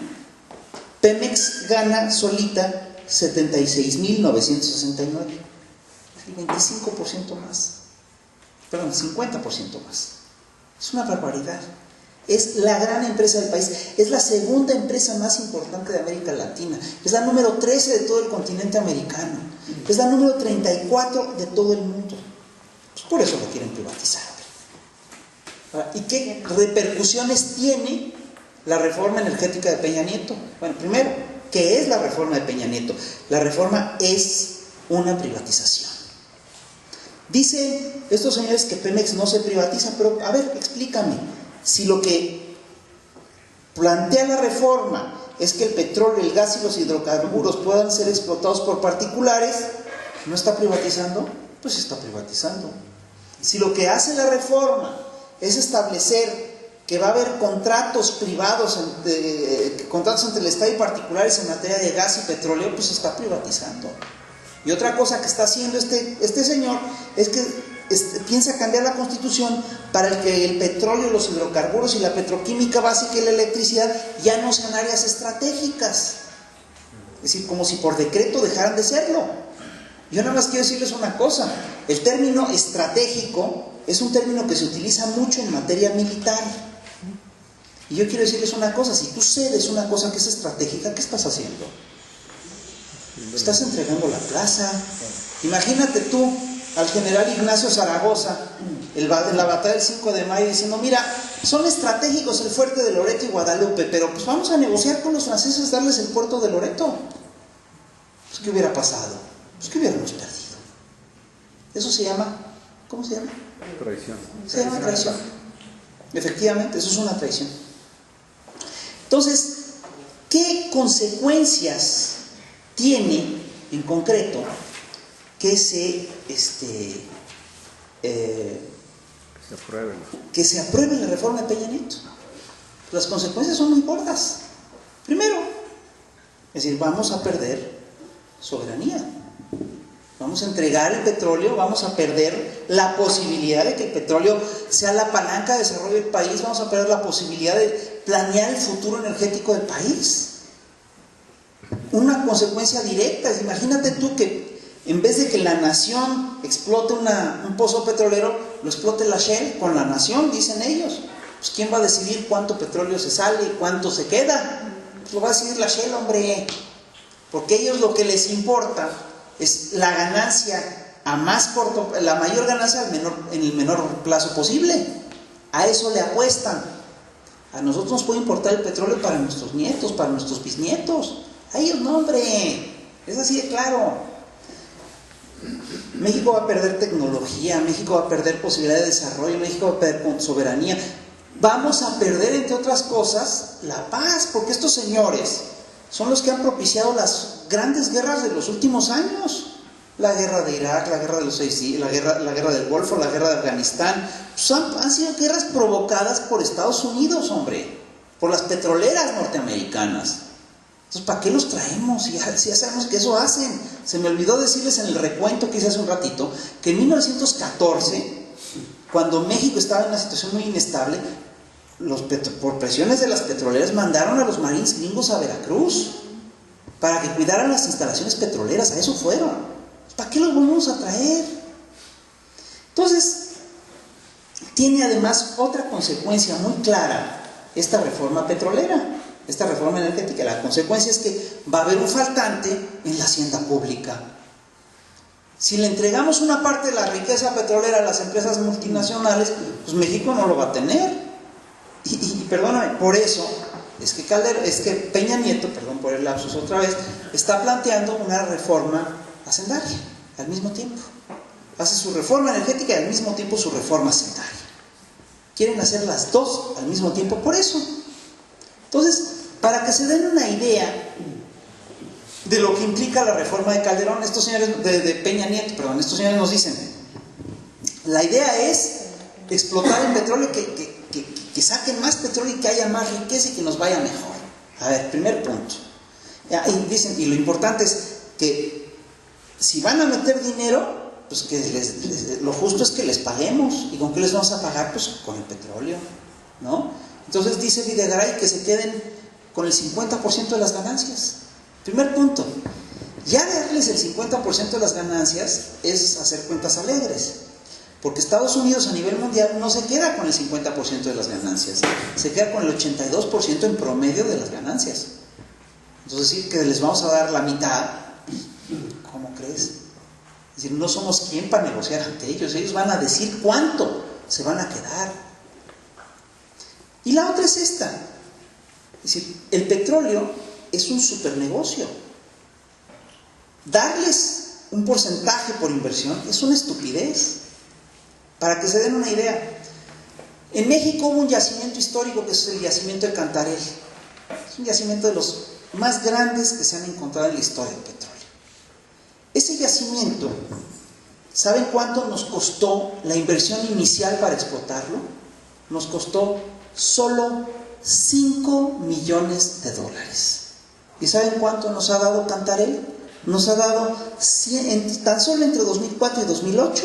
Pemex gana solita 76.969, el 25% más, perdón, 50% más. Es una barbaridad. Es la gran empresa del país, es la segunda empresa más importante de América Latina, es la número 13 de todo el continente americano, es la número 34 de todo el mundo. Pues por eso lo quieren privatizar. ¿Y qué repercusiones tiene la reforma energética de Peña Nieto? Bueno, primero, ¿qué es la reforma de Peña Nieto? La reforma es una privatización. Dicen estos señores que Pemex no se privatiza, pero a ver, explícame. Si lo que plantea la reforma es que el petróleo, el gas y los hidrocarburos puedan ser explotados por particulares, ¿no está privatizando? Pues está privatizando. Si lo que hace la reforma es establecer que va a haber contratos privados, contratos entre el Estado y particulares en materia de gas y petróleo, pues está privatizando. Y otra cosa que está haciendo este señor es que piensa cambiar la Constitución para que el petróleo, los hidrocarburos y la petroquímica básica y la electricidad ya no sean áreas estratégicas. Es decir, como si por decreto dejaran de serlo. Yo nada más quiero decirles una cosa: el término estratégico es un término que se utiliza mucho en materia militar. Y yo quiero decirles una cosa: si tú cedes una cosa que es estratégica, ¿qué estás haciendo? Estás entregando la plaza. Imagínate tú al general Ignacio Zaragoza en la batalla del 5 de mayo diciendo: mira, son estratégicos el fuerte de Loreto y Guadalupe, pero pues vamos a negociar con los franceses, darles el puerto de Loreto. Pues ¿qué hubiera pasado? Pues que hubiéramos perdido. Eso se llama, ¿cómo se llama? Traición. Se llama traición. Efectivamente, eso es una traición. Entonces, ¿qué consecuencias tiene en concreto que se apruebe la reforma de Peña Nieto? Las consecuencias son muy gordas. Primero, es decir, vamos a perder soberanía. Vamos a entregar el petróleo, vamos a perder la posibilidad de que el petróleo sea la palanca de desarrollo del país, vamos a perder la posibilidad de planear el futuro energético del país. Una consecuencia directa, imagínate tú que en vez de que la nación explote un pozo petrolero, lo explote la Shell con la nación, dicen ellos. Pues ¿quién va a decidir cuánto petróleo se sale y cuánto se queda? Pues lo va a decidir la Shell, hombre. Porque a ellos lo que les importa es la ganancia a más corto, la mayor ganancia en el menor plazo posible. A eso le apuestan. A nosotros nos puede importar el petróleo para nuestros nietos, para nuestros bisnietos. A ellos no, hombre. Es así de claro. México va a perder tecnología, México va a perder posibilidad de desarrollo, México va a perder soberanía. Vamos a perder, entre otras cosas, la paz, porque estos señores son los que han propiciado las grandes guerras de los últimos años. La guerra de Irak, la guerra de los la guerra del Golfo, la guerra de Afganistán. Pues han sido guerras provocadas por Estados Unidos, hombre, por las petroleras norteamericanas. Entonces, ¿para qué los traemos? Si ya sabemos que eso hacen. Se me olvidó decirles en el recuento que hice hace un ratito, que en 1914, cuando México estaba en una situación muy inestable, por presiones de las petroleras mandaron a los marines gringos a Veracruz para que cuidaran las instalaciones petroleras. A eso fueron. ¿Para qué los vamos a traer? Entonces, tiene además otra consecuencia muy clara esta reforma petrolera, esta reforma energética. La consecuencia es que va a haber un faltante en la hacienda pública. Si le entregamos una parte de la riqueza petrolera a las empresas multinacionales, pues México no lo va a tener. Y perdóname, por eso es que Peña Nieto, perdón por el lapsus otra vez, está planteando una reforma hacendaria al mismo tiempo. Hace su reforma energética y al mismo tiempo su reforma hacendaria. Quieren hacer las dos al mismo tiempo, por eso. Entonces, para que se den una idea de lo que implica la reforma de Calderón, estos señores de Peña Nieto, perdón, estos señores nos dicen: la idea es explotar el petróleo, que saquen más petróleo y que haya más riqueza y que nos vaya mejor. A ver, primer punto. Y dicen, y lo importante es que si van a meter dinero, pues que lo justo es que les paguemos. ¿Y con qué les vamos a pagar? Pues con el petróleo, ¿no? Entonces dice Videgaray que se queden con el 50% de las ganancias. Primer punto, ya darles el 50% de las ganancias es hacer cuentas alegres, porque Estados Unidos a nivel mundial no se queda con el 50% de las ganancias, se queda con el 82% en promedio de las ganancias. Entonces decir que les vamos a dar la mitad, ¿cómo crees? Es decir, no somos quien para negociar ante ellos, ellos van a decir cuánto se van a quedar. Y la otra es esta, es decir, el petróleo es un super negocio. Darles un porcentaje por inversión es una estupidez. Para que se den una idea, en México hubo un yacimiento histórico que es el yacimiento de Cantarell. Es un yacimiento de los más grandes que se han encontrado en la historia del petróleo. Ese yacimiento, ¿saben cuánto nos costó la inversión inicial para explotarlo? Nos costó solo $5 millones. ¿Y saben cuánto nos ha dado Cantarell? Nos ha dado, tan solo entre 2004 y 2008,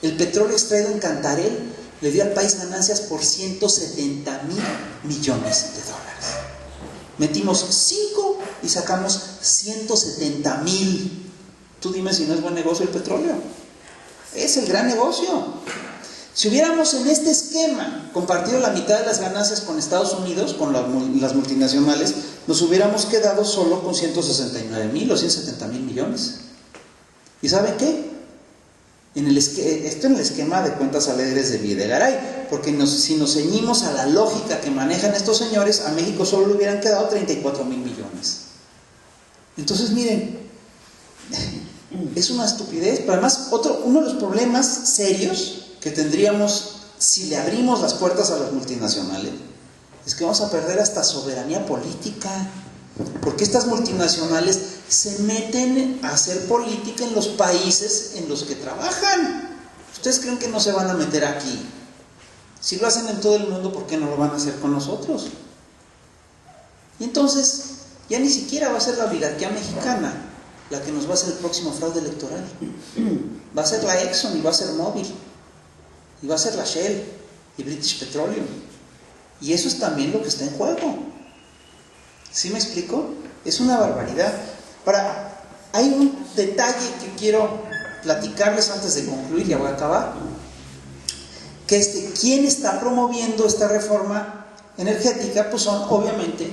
el petróleo extraído en Cantarell le dio al país ganancias por $170 millones. Metimos 5 y sacamos 170,000. Tú dime si no es buen negocio el petróleo. Es el gran negocio. Si hubiéramos en este esquema compartido la mitad de las ganancias con Estados Unidos, con las multinacionales, nos hubiéramos quedado solo con 169,000 o 170,000 millones. ¿Y saben qué? Esto en el esquema de cuentas alegres de Videgaray, porque si nos ceñimos a la lógica que manejan estos señores, a México solo le hubieran quedado 34,000 millones. Entonces miren, es una estupidez, pero además uno de los problemas serios que tendríamos si le abrimos las puertas a las multinacionales es que vamos a perder hasta soberanía política, porque estas multinacionales se meten a hacer política en los países en los que trabajan. ¿Ustedes creen que no se van a meter aquí? Si lo hacen en todo el mundo, ¿por qué no lo van a hacer con nosotros? Y entonces ya ni siquiera va a ser la oligarquía mexicana la que nos va a hacer el próximo fraude electoral. Va a ser la Exxon y va a ser Mobil y va a ser la Shell y British Petroleum, y eso es también lo que está en juego. ¿Sí me explico? Es una barbaridad. Ahora, hay un detalle que quiero platicarles antes de concluir, ya voy a acabar, que es que ¿quién está promoviendo esta reforma energética? Pues son obviamente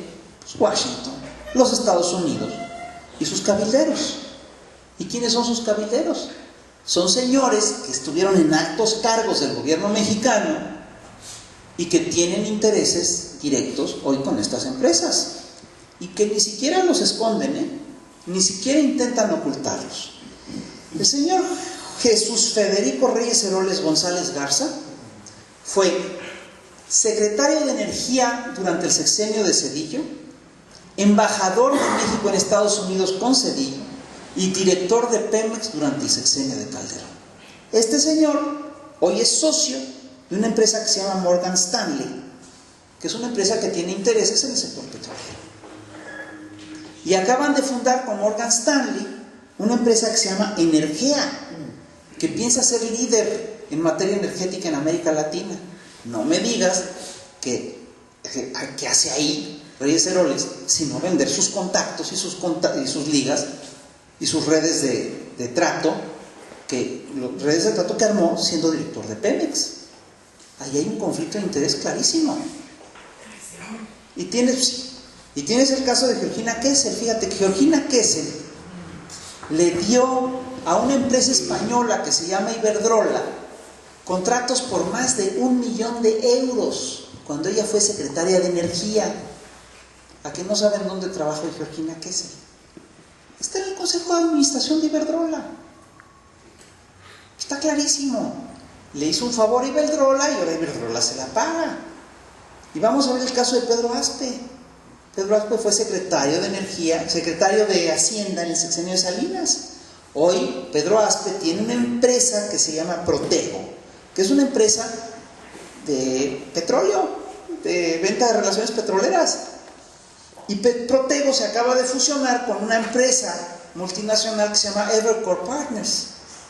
Washington, los Estados Unidos y sus cabilderos. ¿Y quiénes son sus cabilderos? Son señores que estuvieron en altos cargos del gobierno mexicano y que tienen intereses directos hoy con estas empresas y que ni siquiera los esconden, ni siquiera intentan ocultarlos. El señor Jesús Federico Reyes Heroles González Garza fue secretario de Energía durante el sexenio de Zedillo, embajador de México en Estados Unidos con Zedillo y director de Pemex durante el sexenio de Calderón. Este señor hoy es socio de una empresa que se llama Morgan Stanley, que es una empresa que tiene intereses en el sector petrolero. Y acaban de fundar con Morgan Stanley una empresa que se llama Energea, que piensa ser líder en materia energética en América Latina. No me digas que hace ahí Reyes Heroles, sino vender sus contactos y sus ligas y sus redes de trato, redes de trato que armó siendo director de Pemex. Ahí hay un conflicto de interés clarísimo. Y tienes el caso de Georgina Kessel. Fíjate que Georgina Kessel le dio a una empresa española que se llama Iberdrola contratos por más de 1 millón de euros cuando ella fue secretaria de Energía. ¿A que no saben dónde trabaja Georgina Kessel? Está en el Consejo de Administración de Iberdrola. Está clarísimo. Le hizo un favor a Iberdrola y ahora Iberdrola se la paga. Y vamos a ver el caso de Pedro Aspe. Pedro Aspe fue secretario de Energía, secretario de Hacienda en el sexenio de Salinas. Hoy Pedro Aspe tiene una empresa que se llama Protego, que es una empresa de petróleo, de venta de relaciones petroleras. Y Protego se acaba de fusionar con una empresa multinacional que se llama Evercore Partners.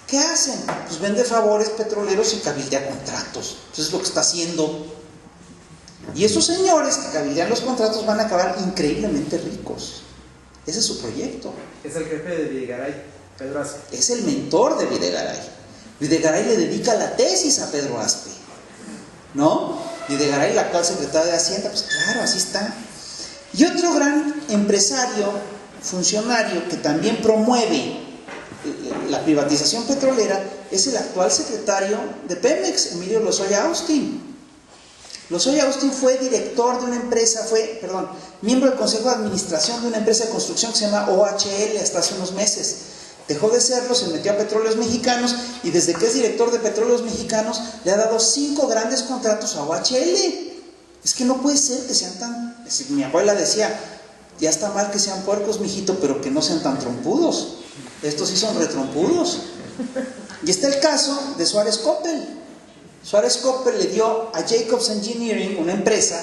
¿Qué hacen? Pues vende favores petroleros y cabildea contratos. Eso es lo que está haciendo. Y esos señores que cabildean los contratos van a acabar increíblemente ricos. Ese es su proyecto. Es el jefe de Videgaray, Pedro Aspe. Es el mentor de Videgaray. Videgaray le dedica la tesis a Pedro Aspe, ¿no? Videgaray, el actual secretario de Hacienda, pues claro, así está. Y otro gran empresario, funcionario, que también promueve la privatización petrolera, es el actual secretario de Pemex, Emilio Lozoya Austin. Lozoya Austin fue director de una empresa, miembro del consejo de administración de una empresa de construcción que se llama OHL hasta hace unos meses. Dejó de serlo, se metió a Petróleos Mexicanos y desde que es director de Petróleos Mexicanos le ha dado 5 grandes contratos a OHL. Es que no puede ser que sean tan... Mi abuela decía, ya está mal que sean puercos, mijito, pero que no sean tan trompudos. Estos sí son retrompudos. Y está el caso de Suárez Coppel. Suárez Coppel le dio a Jacobs Engineering, una empresa,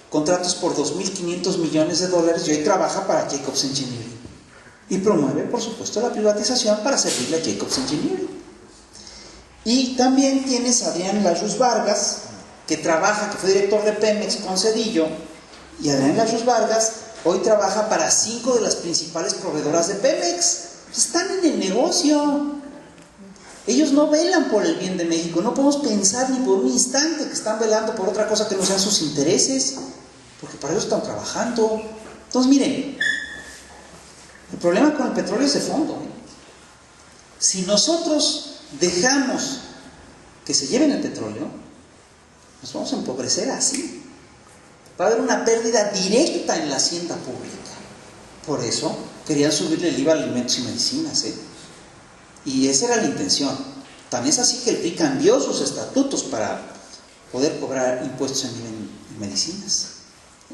contratos por $2.500 millones y hoy trabaja para Jacobs Engineering. Y promueve, por supuesto, la privatización para servirle a Jacobs Engineering. Y también tienes a Adrián Lajus Vargas, que fue director de Pemex con Zedillo, y Adrián Lajus Vargas hoy trabaja para 5 de las principales proveedoras de Pemex. Están en el negocio. Ellos no velan por el bien de México. No podemos pensar ni por un instante que están velando por otra cosa que no sean sus intereses, porque para eso están trabajando. Entonces, miren, el problema con el petróleo es de fondo. Si nosotros dejamos que se lleven el petróleo, nos vamos a empobrecer así. Va a haber una pérdida directa en la hacienda pública. Por eso querían subirle el IVA a alimentos y medicinas, y esa era la intención. Tan es así que el PRI cambió sus estatutos para poder cobrar impuestos en IVA en medicinas,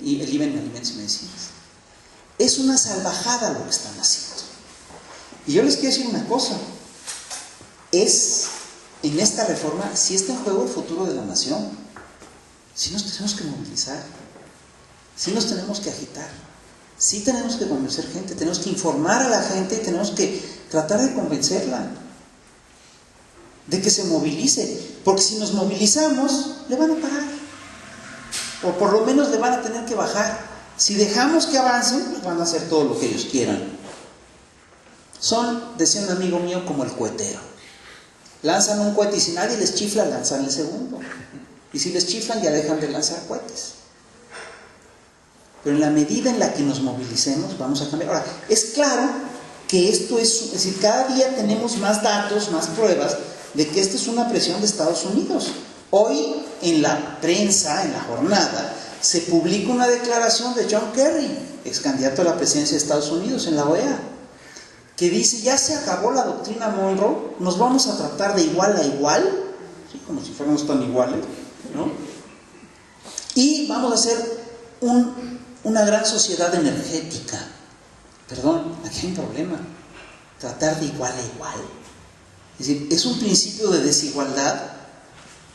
y el IVA en alimentos y medicinas. Es una salvajada lo que están haciendo. Y yo les quiero decir una cosa, en esta reforma sí está en juego el futuro de la nación. Sí nos tenemos que movilizar, sí nos tenemos que agitar, sí tenemos que convencer gente, tenemos que informar a la gente y tenemos que tratar de convencerla de que se movilice, porque si nos movilizamos le van a parar, o por lo menos le van a tener que bajar. Si dejamos que avancen, pues van a hacer todo lo que ellos quieran. Son, decía un amigo mío, como el cohetero. Lanzan un cohete y si nadie les chifla, lanzan el segundo. Y si les chiflan, ya dejan de lanzar cohetes. Pero en la medida en la que nos movilicemos, vamos a cambiar. Ahora, es claro que esto es decir, cada día tenemos más datos, más pruebas de que esto es una presión de Estados Unidos. Hoy, en la prensa, en la jornada, se publica una declaración de John Kerry, ex candidato a la presidencia de Estados Unidos en la OEA, que dice, ya se acabó la doctrina Monroe, nos vamos a tratar de igual a igual, ¿sí? Como si fuéramos tan iguales, ¿no? Y vamos a hacer una gran sociedad energética. Perdón, aquí hay un problema. Tratar de igual a igual. Es decir, es un principio de desigualdad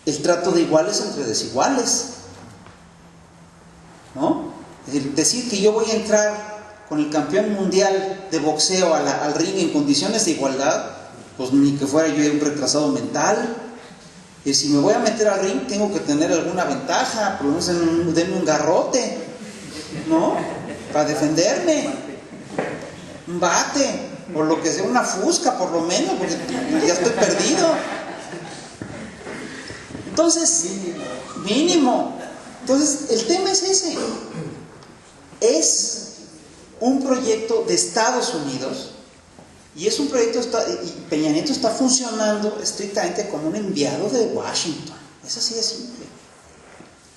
el trato de iguales entre desiguales, ¿no? Es decir que yo voy a entrar con el campeón mundial de boxeo al ring en condiciones de igualdad, pues ni que fuera yo un retrasado mental. Y si me voy a meter al ring, tengo que tener alguna ventaja, por lo menos denme un garrote, ¿no? Para defenderme, un bate, o lo que sea, una fusca por lo menos, porque ya estoy perdido. Entonces, mínimo. Entonces, el tema es ese. Es un proyecto de Estados Unidos, y es un proyecto, y Peña Nieto está funcionando estrictamente como un enviado de Washington. Es así de simple.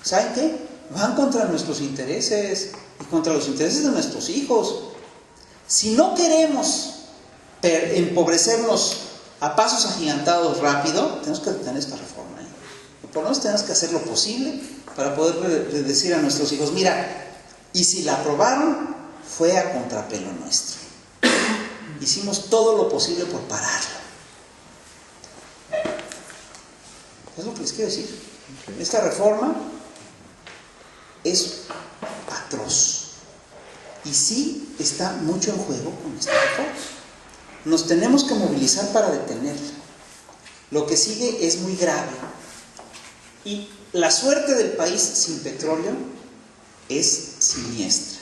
¿Saben qué? Van contra nuestros intereses y contra los intereses de nuestros hijos. Si no queremos empobrecernos a pasos agigantados rápido, tenemos que detener esta reforma. Por lo menos tenemos que hacer lo posible para poder decir a nuestros hijos, mira, y si la aprobaron, fue a contrapelo nuestro. Hicimos todo lo posible por pararlo. Es lo que les quiero decir. Esta reforma es atroz. Y sí está mucho en juego con esta reforma. Nos tenemos que movilizar para detenerla. Lo que sigue es muy grave. Y la suerte del país sin petróleo es siniestra.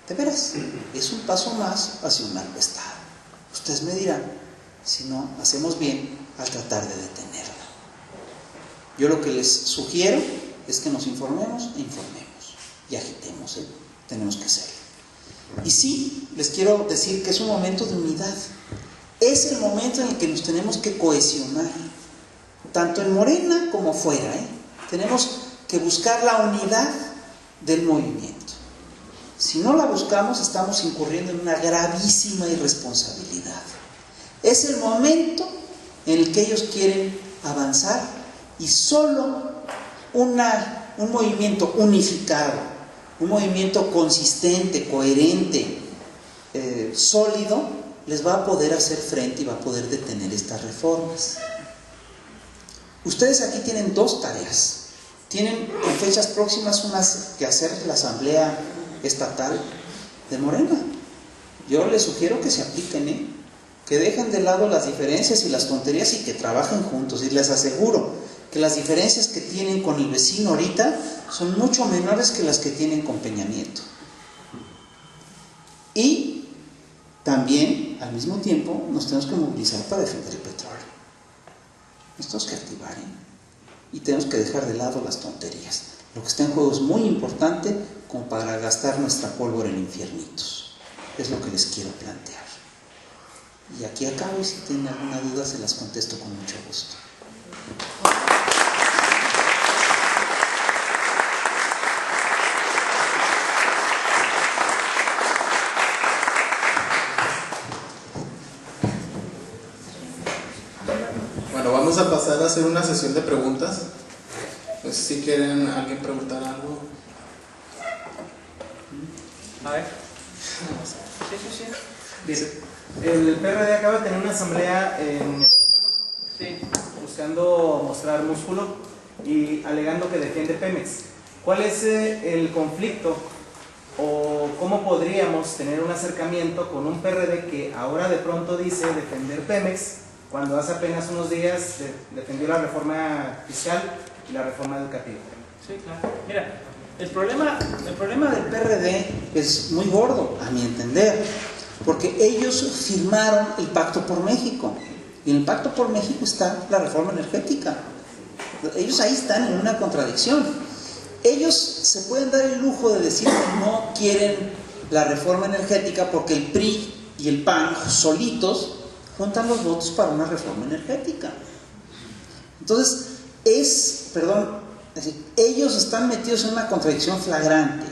De veras, es un paso más hacia un narco estado. Ustedes me dirán si no hacemos bien al tratar de detenerlo. Yo lo que les sugiero es que nos informemos y agitemos, tenemos que hacerlo. Y sí, les quiero decir que es un momento de unidad. Es el momento en el que nos tenemos que cohesionar, tanto en Morena como fuera, Tenemos que buscar la unidad del movimiento. Si no la buscamos, estamos incurriendo en una gravísima irresponsabilidad. Es el momento en el que ellos quieren avanzar y solo un movimiento unificado, un movimiento consistente, coherente, sólido, les va a poder hacer frente y va a poder detener estas reformas. Ustedes aquí tienen dos tareas. Tienen en fechas próximas unas que hacer la asamblea estatal de Morena. Yo les sugiero que se apliquen, que dejen de lado las diferencias y las tonterías y que trabajen juntos. Y les aseguro que las diferencias que tienen con el vecino ahorita son mucho menores que las que tienen con Peña Nieto. Y también, al mismo tiempo, nos tenemos que movilizar para defender el petróleo. Nos tenemos que activar, y tenemos que dejar de lado las tonterías. Lo que está en juego es muy importante como para gastar nuestra pólvora en infiernitos. Es lo que les quiero plantear. Y aquí acabo, y si tienen alguna duda se las contesto con mucho gusto. Bueno, vamos a pasar a hacer una sesión de preguntas. No sé si quieren alguien preguntar algo. A ver. Sí. Dice, el PRD acaba de tener una asamblea en el Zócalo, buscando mostrar músculo y alegando que defiende Pemex. ¿Cuál es el conflicto o cómo podríamos tener un acercamiento con un PRD que ahora de pronto dice defender Pemex, cuando hace apenas unos días defendió la reforma fiscal y la reforma educativa? Sí, claro. Mira, el problema del PRD es muy gordo, a mi entender, porque ellos firmaron el Pacto por México, y en el Pacto por México está la reforma energética. Ellos ahí están en una contradicción. Ellos se pueden dar el lujo de decir que no quieren la reforma energética porque el PRI y el PAN solitos juntan los votos para una reforma energética. Entonces, ellos están metidos en una contradicción flagrante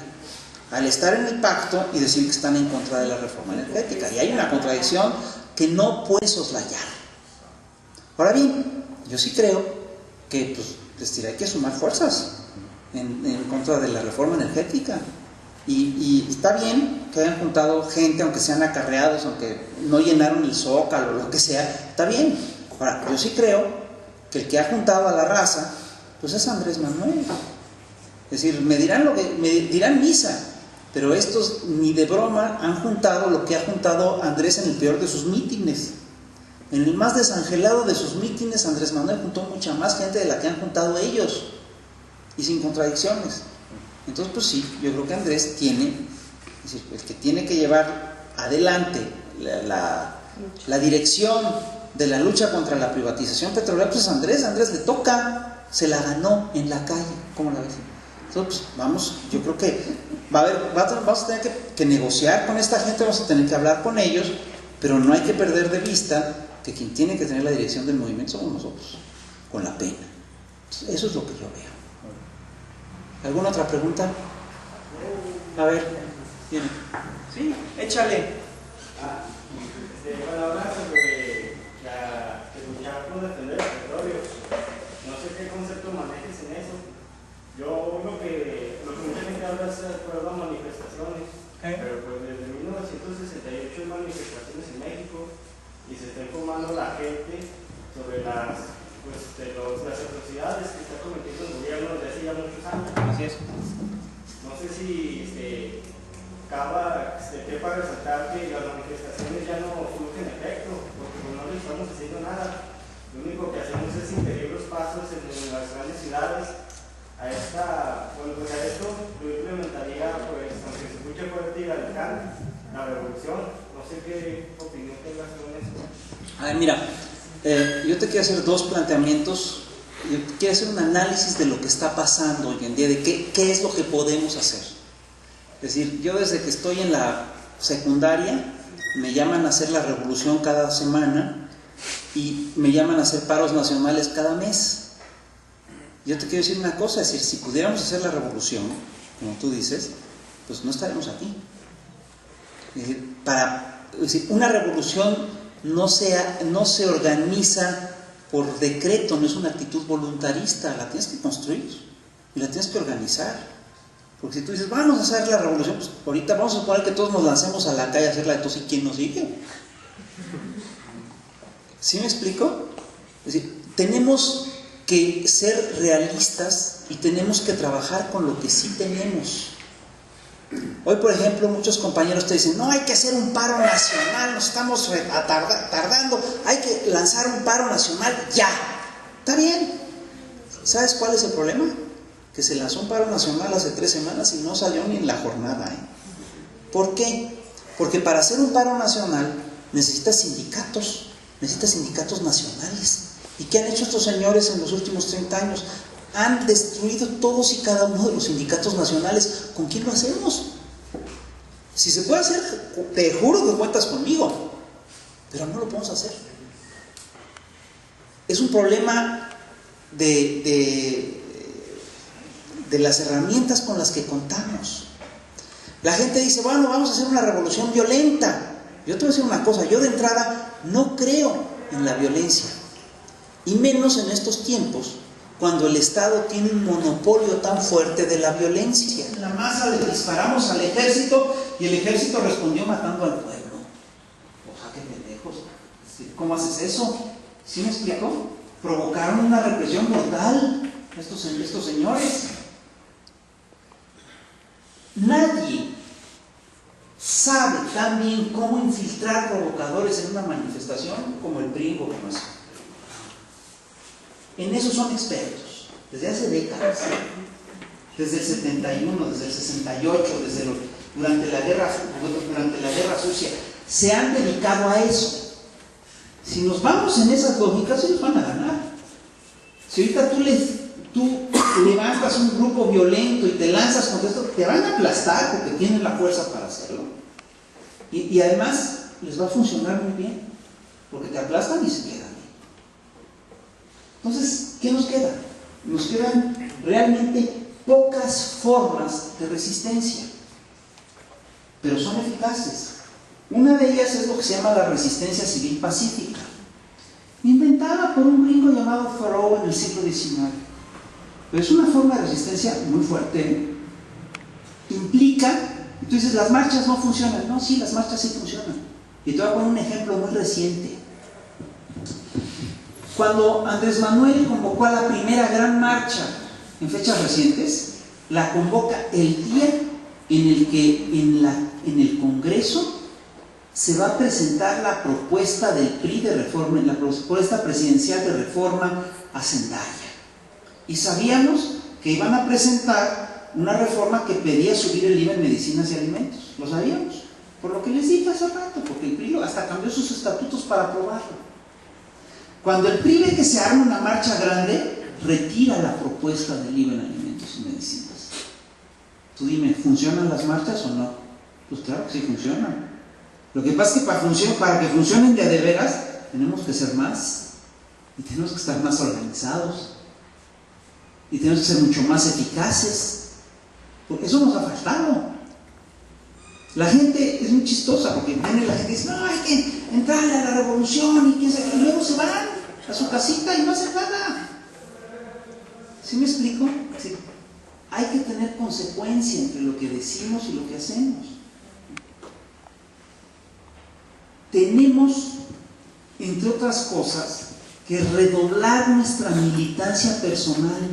al estar en el pacto y decir que están en contra de la reforma energética. Y hay una contradicción que no puede soslayar. Ahora bien, yo sí creo que hay que sumar fuerzas en contra de la reforma energética. Y está bien que hayan juntado gente, aunque sean acarreados, aunque no llenaron el Zócalo, lo que sea, está bien. Ahora, yo sí creo que el que ha juntado a la raza, pues es Andrés Manuel. Es decir, me dirán misa, pero estos ni de broma han juntado lo que ha juntado Andrés en el peor de sus mítines. En el más desangelado de sus mítines, Andrés Manuel juntó mucha más gente de la que han juntado ellos, y sin contradicciones. Entonces, pues sí, yo creo que Andrés tiene, es decir, el que tiene que llevar adelante la dirección de la lucha contra la privatización petrolera, pues Andrés le toca, se la ganó en la calle. ¿Cómo la ves? Entonces, pues vamos, yo creo que vamos a tener que negociar con esta gente, vamos a tener que hablar con ellos, pero no hay que perder de vista que quien tiene que tener la dirección del movimiento somos nosotros, con la pena. Entonces, eso es lo que yo veo. ¿Alguna otra pregunta? A ver, viene. Sí, échale. Bueno, hablar sobre luchar por defender el petróleo. No sé qué concepto manejes en eso. Yo lo que mucha gente habla es de las manifestaciones, pero pues desde 1968 hay manifestaciones en México y se está informando a la gente sobre las atrocidades que está cometiendo el gobierno desde hace ya muchos años. Así es. No sé si quepa resaltar que las manifestaciones ya no surgen efecto, porque no le estamos haciendo nada. Lo único que hacemos es impedir los pasos en las grandes ciudades. A esto yo implementaría, pues, aunque se escuche fuerte y radical, la revolución. No sé qué opinión tengas con eso. A ver, mira, yo te quiero hacer dos planteamientos. Yo te quiero hacer un análisis de lo que está pasando hoy en día, de qué es lo que podemos hacer. Es decir, yo desde que estoy en la secundaria, me llaman a hacer la revolución cada semana y me llaman a hacer paros nacionales cada mes. Yo te quiero decir una cosa, es decir, si pudiéramos hacer la revolución, como tú dices, pues no estaremos aquí. Es decir, una revolución no se organiza por decreto, no es una actitud voluntarista, la tienes que construir y la tienes que organizar. Porque si tú dices, vamos a hacer la revolución, pues ahorita vamos a suponer que todos nos lancemos a la calle a hacerla de todos, ¿y quién nos sigue? ¿Sí me explico? Es decir, tenemos que ser realistas y tenemos que trabajar con lo que sí tenemos. Hoy, por ejemplo, muchos compañeros te dicen, no, hay que hacer un paro nacional, nos estamos tardando, hay que lanzar un paro nacional ya. Está bien. ¿Sabes cuál es el problema? Que se lanzó un paro nacional hace 3 semanas y no salió ni en la jornada. ¿Por qué? Porque para hacer un paro nacional necesitas sindicatos nacionales. ¿Y qué han hecho estos señores en los últimos 30 años? Han destruido todos y cada uno de los sindicatos nacionales. ¿Con quién lo hacemos? Si se puede hacer, te juro que cuentas conmigo, pero no lo podemos hacer. Es un problema de las herramientas con las que contamos. La gente dice, bueno, vamos a hacer una revolución violenta. Yo te voy a decir una cosa, yo de entrada no creo en la violencia, y menos en estos tiempos, cuando el Estado tiene un monopolio tan fuerte de la violencia. En la masa le disparamos al ejército y el ejército respondió matando al pueblo. O sea, qué pendejos. ¿Cómo haces eso? ¿Sí me explico? Provocaron una represión brutal estos señores. Nadie sabe tan bien cómo infiltrar provocadores en una manifestación como el PRI en gobernación. En eso son expertos, desde hace décadas, desde el 71, desde el 68, durante la guerra sucia, se han dedicado a eso. Si nos vamos en esas lógicas, ellos van a ganar. Si ahorita tú levantas un grupo violento y te lanzas contra esto, te van a aplastar porque tienen la fuerza para hacerlo. Y además les va a funcionar muy bien, porque te aplastan y se quedan. Entonces, ¿qué nos queda? Nos quedan realmente pocas formas de resistencia, pero son eficaces. Una de ellas es lo que se llama la resistencia civil pacífica, inventada por un gringo llamado Thoreau en el siglo XIX. Pero es una forma de resistencia muy fuerte. Implica, y tú dices, las marchas no funcionan. No, sí, las marchas sí funcionan. Y te voy a poner un ejemplo muy reciente. Cuando Andrés Manuel convocó a la primera gran marcha en fechas recientes, la convoca el día en el que en el Congreso se va a presentar la propuesta del PRI de reforma, la propuesta presidencial de reforma hacendaya. Y sabíamos que iban a presentar una reforma que pedía subir el IVA en medicinas y alimentos. Lo sabíamos, por lo que les dije hace rato, porque el PRI hasta cambió sus estatutos para aprobarlo. Cuando el PRI ve que se arma una marcha grande, retira la propuesta del IVA en alimentos y medicinas. Tú dime, ¿funcionan las marchas o no? Pues claro que sí funcionan. Lo que pasa es que para que funcionen de a de veras, tenemos que ser más, y tenemos que estar más organizados, y tenemos que ser mucho más eficaces, porque eso nos ha faltado. La gente es muy chistosa, porque viene la gente y dice, no, hay que entrarle a la revolución, y luego se van a su casita y no hacen nada. ¿Sí me explico? Sí. Hay que tener consecuencia entre lo que decimos y lo que hacemos. Tenemos, entre otras cosas, que redoblar nuestra militancia personal.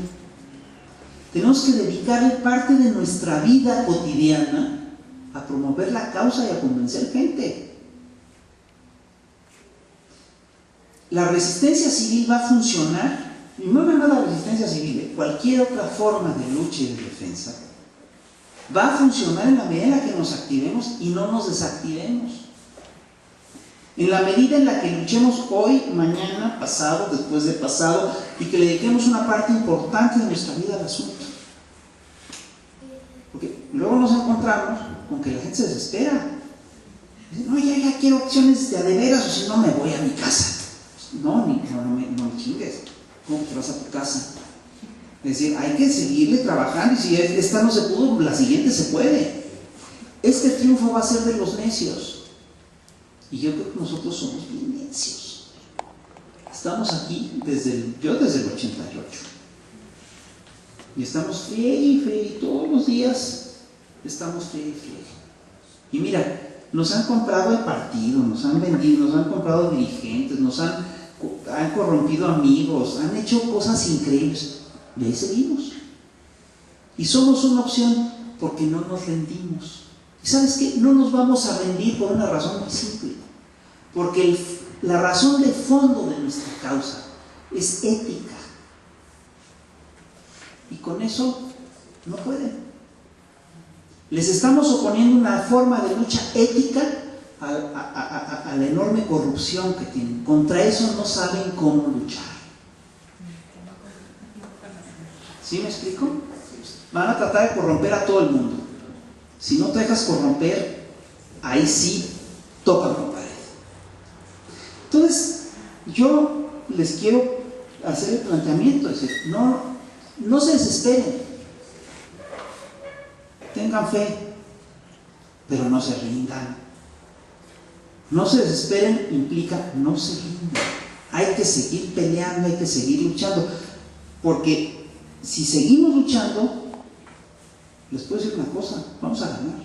Tenemos que dedicarle parte de nuestra vida cotidiana a promover la causa y a convencer gente. la resistencia civil va a funcionar, y no nada más la resistencia civil, cualquier otra forma de lucha y de defensa, va a funcionar en la medida en la que nos activemos y no nos desactivemos. En la medida en la que luchemos hoy, mañana, pasado, después de pasado, y que le dediquemos una parte importante de nuestra vida al asunto. Porque luego nos encontramos con que la gente se desespera. Dice, no, ya quiero acciones de a de veras, o si no me voy a mi casa. No me chingues. ¿Cómo te vas a tu casa? Es decir, hay que seguirle trabajando, y si esta no se pudo, la siguiente se puede. Este triunfo va a ser de los necios. Y yo creo que nosotros somos bien necios. Estamos aquí desde el 88. Y estamos friegue, todos los días estamos friegue. Y mira, nos han comprado el partido, nos han vendido, nos han comprado dirigentes, nos han corrompido amigos, han hecho cosas increíbles. De ahí seguimos. Y somos una opción porque no nos rendimos. ¿Y sabes qué? No nos vamos a rendir por una razón muy simple. Porque la razón de fondo de nuestra causa es ética. Y con eso no pueden. Les estamos oponiendo una forma de lucha ética a la enorme corrupción que tienen. Contra eso no saben cómo luchar. ¿Sí me explico? Van a tratar de corromper a todo el mundo. Si no te dejas corromper, ahí sí tocan con pared. Entonces, yo les quiero hacer el planteamiento, es decir, no se desesperen, tengan fe, pero no se rindan. No se desesperen implica no se rindan. Hay que seguir peleando, hay que seguir luchando, porque si seguimos luchando, les puedo decir una cosa, vamos a ganar.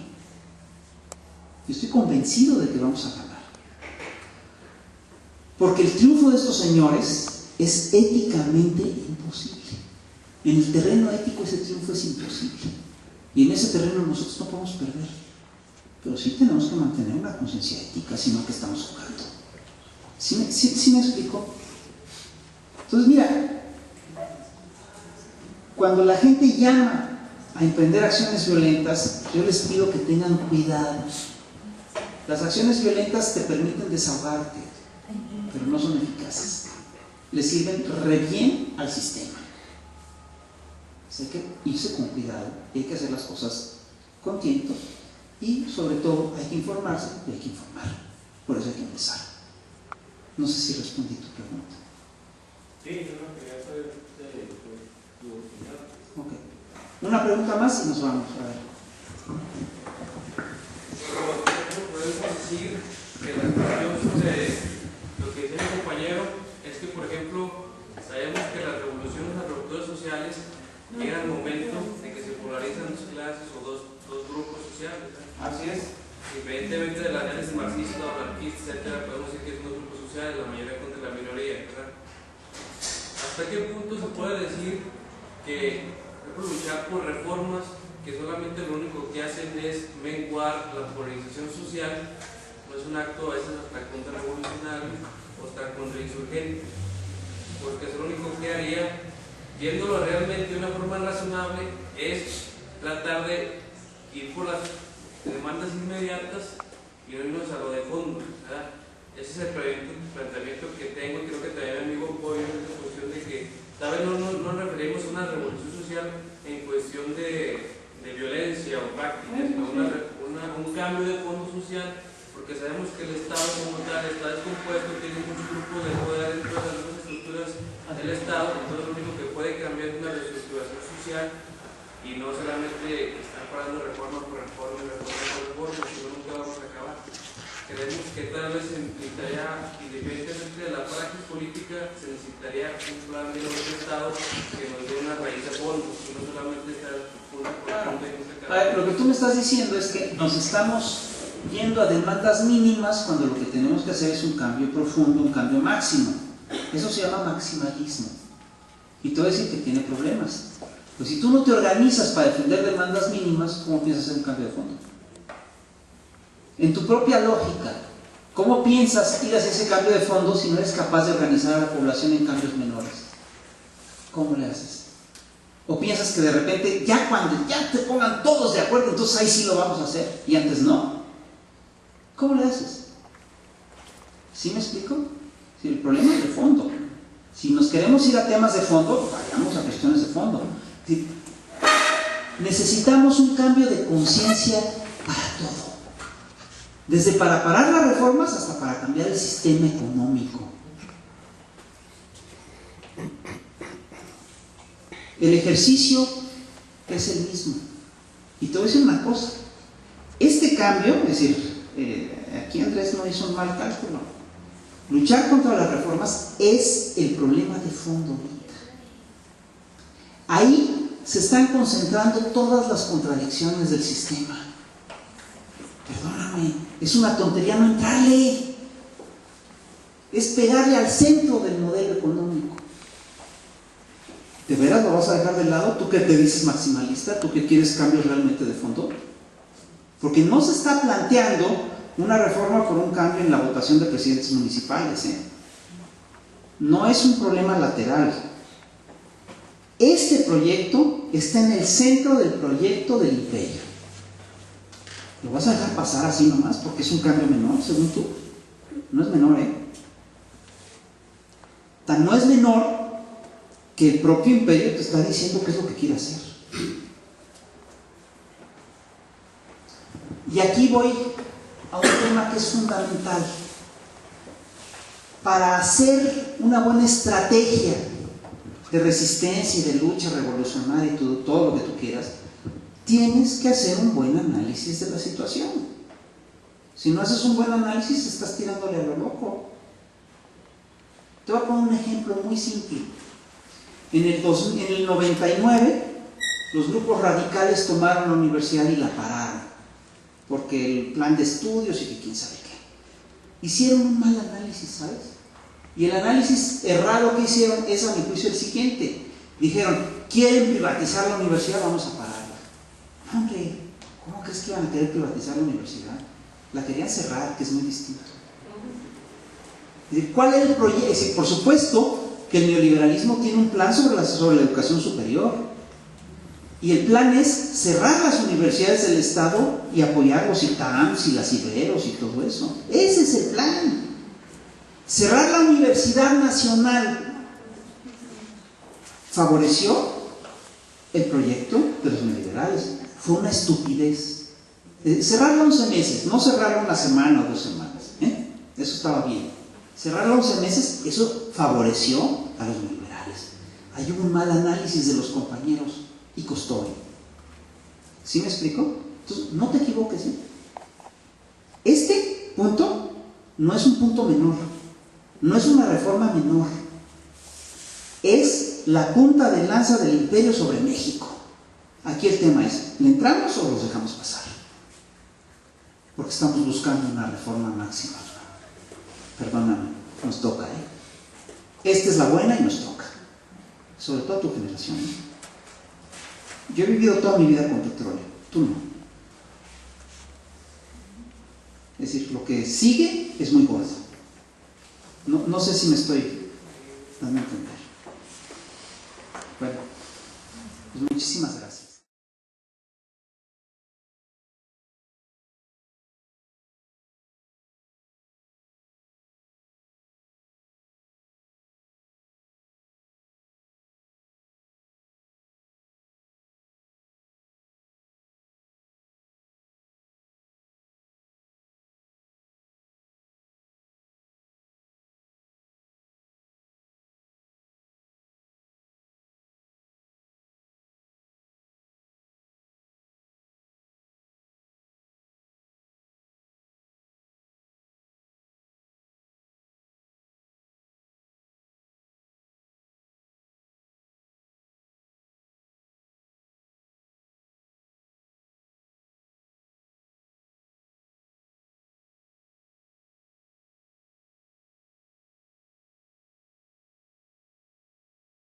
Yo estoy convencido de que vamos a ganar. Porque el triunfo de estos señores es éticamente imposible. En el terreno ético ese triunfo es imposible. Y en ese terreno nosotros no podemos perder. Pero sí tenemos que mantener una conciencia ética, sino que estamos jugando. ¿Sí me explico? Entonces mira, cuando la gente llama a emprender acciones violentas, yo les pido que tengan cuidado. Las acciones violentas te permiten desahogarte, pero no son eficaces. Le sirven re bien al sistema. Hay que irse con cuidado, hay que hacer las cosas con tiempo y sobre todo hay que informarse y hay que informar. Por eso hay que empezar. No sé si respondí tu pregunta. Sí, yo no quería saber tu opinión. Ok. Una pregunta más y nos vamos a ver. Podemos decir que la cuestión sobre lo que dice mi compañero es que, por ejemplo, sabemos que las revoluciones, las rupturas sociales llega el momento en que se polarizan dos clases o dos grupos sociales. Así es. Independientemente del análisis marxista o anarquista, etcétera, podemos decir que son dos grupos sociales, la mayoría contra la minoría, ¿verdad? ¿Hasta qué punto se puede decir que luchar por reformas que solamente lo único que hacen es menguar la polarización social? No es un acto a veces hasta contrarrevolucionario o hasta contrainsurgente, porque es lo único que haría, viéndolo realmente de una forma razonable, es tratar de ir por las demandas inmediatas y no irnos a lo de fondo, ¿verdad? Ese es el planteamiento que tengo, y creo que también mi amigo Pollo es la cuestión de que tal vez no nos referimos a una revolución social en cuestión de violencia o práctica, sino un cambio de fondo social, porque sabemos que el Estado como tal está descompuesto, tiene muchos grupos de poder dentro de las nuevas estructuras del Estado, entonces lo único que puede cambiar es una reestructuración social y no solamente estar parando reforma por reforma, sino nunca vamos a acabar. Creemos que tal vez se necesitaría, independientemente de la praxis política, se necesitaría un plan de Estado que nos dé una raíz de fondo, y no solamente estar punto por punto. Lo que tú me estás diciendo es que nos estamos yendo a demandas mínimas cuando lo que tenemos que hacer es un cambio profundo, un cambio máximo. Eso se llama maximalismo. Y te voy a decir que tiene problemas. Pues si tú no te organizas para defender demandas mínimas, ¿cómo piensas hacer un cambio de fondo? En tu propia lógica, ¿Cómo piensas ir hacia ese cambio de fondo si no eres capaz de organizar a la población en cambios menores? ¿Cómo le haces? ¿O piensas que de repente, ya cuando ya te pongan todos de acuerdo, entonces ahí sí lo vamos a hacer, y antes no? ¿Cómo le haces? ¿Sí me explico? Si el problema es de fondo. Si nos queremos ir a temas de fondo, pues vayamos a cuestiones de fondo. Si necesitamos un cambio de conciencia para todo. Desde para parar las reformas hasta para cambiar el sistema económico. El ejercicio es el mismo. Y te voy a decir una cosa. Este cambio, es decir, aquí Andrés no hizo un mal cálculo. Luchar contra las reformas es el problema de fondo ahorita. Ahí se están concentrando todas las contradicciones del sistema. Perdóname, es una tontería no entrarle. Es pegarle al centro del modelo económico. ¿De veras lo vas a dejar de lado? ¿Tú que te dices maximalista? ¿Tú que quieres cambios realmente de fondo? Porque no se está planteando una reforma por un cambio en la votación de presidentes municipales, No es un problema lateral. Este proyecto está en el centro del proyecto del imperio. ¿Lo vas a dejar pasar así nomás porque es un cambio menor, según tú? No es menor, Tan no es menor que el propio imperio te está diciendo qué es lo que quiere hacer. Y aquí voy a un tema que es fundamental. Para hacer una buena estrategia de resistencia y de lucha revolucionaria y todo lo que tú quieras, tienes que hacer un buen análisis de la situación. Si no haces un buen análisis, estás tirándole a lo loco. Te voy a poner un ejemplo muy simple. En el 99, los grupos radicales tomaron la universidad y la pararon, porque el plan de estudios y que quién sabe qué. Hicieron un mal análisis, ¿sabes? Y el análisis errado que hicieron es, a mi juicio, el siguiente. Dijeron, quieren privatizar la universidad, vamos a pararla. Hombre, ¿cómo crees que iban a querer privatizar la universidad? La querían cerrar, que es muy distinto. ¿Cuál era el proyecto? Es decir, por supuesto que el neoliberalismo tiene un plan sobre la educación superior. Y el plan es cerrar las universidades del Estado y apoyar los ITAMS y las Iberos y todo eso. Ese es el plan. Cerrar la Universidad Nacional favoreció el proyecto de los neoliberales. Fue una estupidez. Cerrarla 11 meses, no cerrarla una semana o 2 semanas. Eso estaba bien. Cerrarla 11 meses, eso favoreció a los neoliberales. Hay un mal análisis de los compañeros y costó. ¿Sí me explico? Entonces, no te equivoques. Este punto no es un punto menor. No es una reforma menor. Es la punta de lanza del imperio sobre México. Aquí el tema es, ¿le entramos o los dejamos pasar? Porque estamos buscando una reforma máxima. Perdóname, nos toca, Esta es la buena y nos toca. Sobre todo a tu generación. Yo he vivido toda mi vida con petróleo, tú no. Es decir, lo que sigue es muy gordo. No sé si me estoy dando a entender. Bueno, pues muchísimas gracias.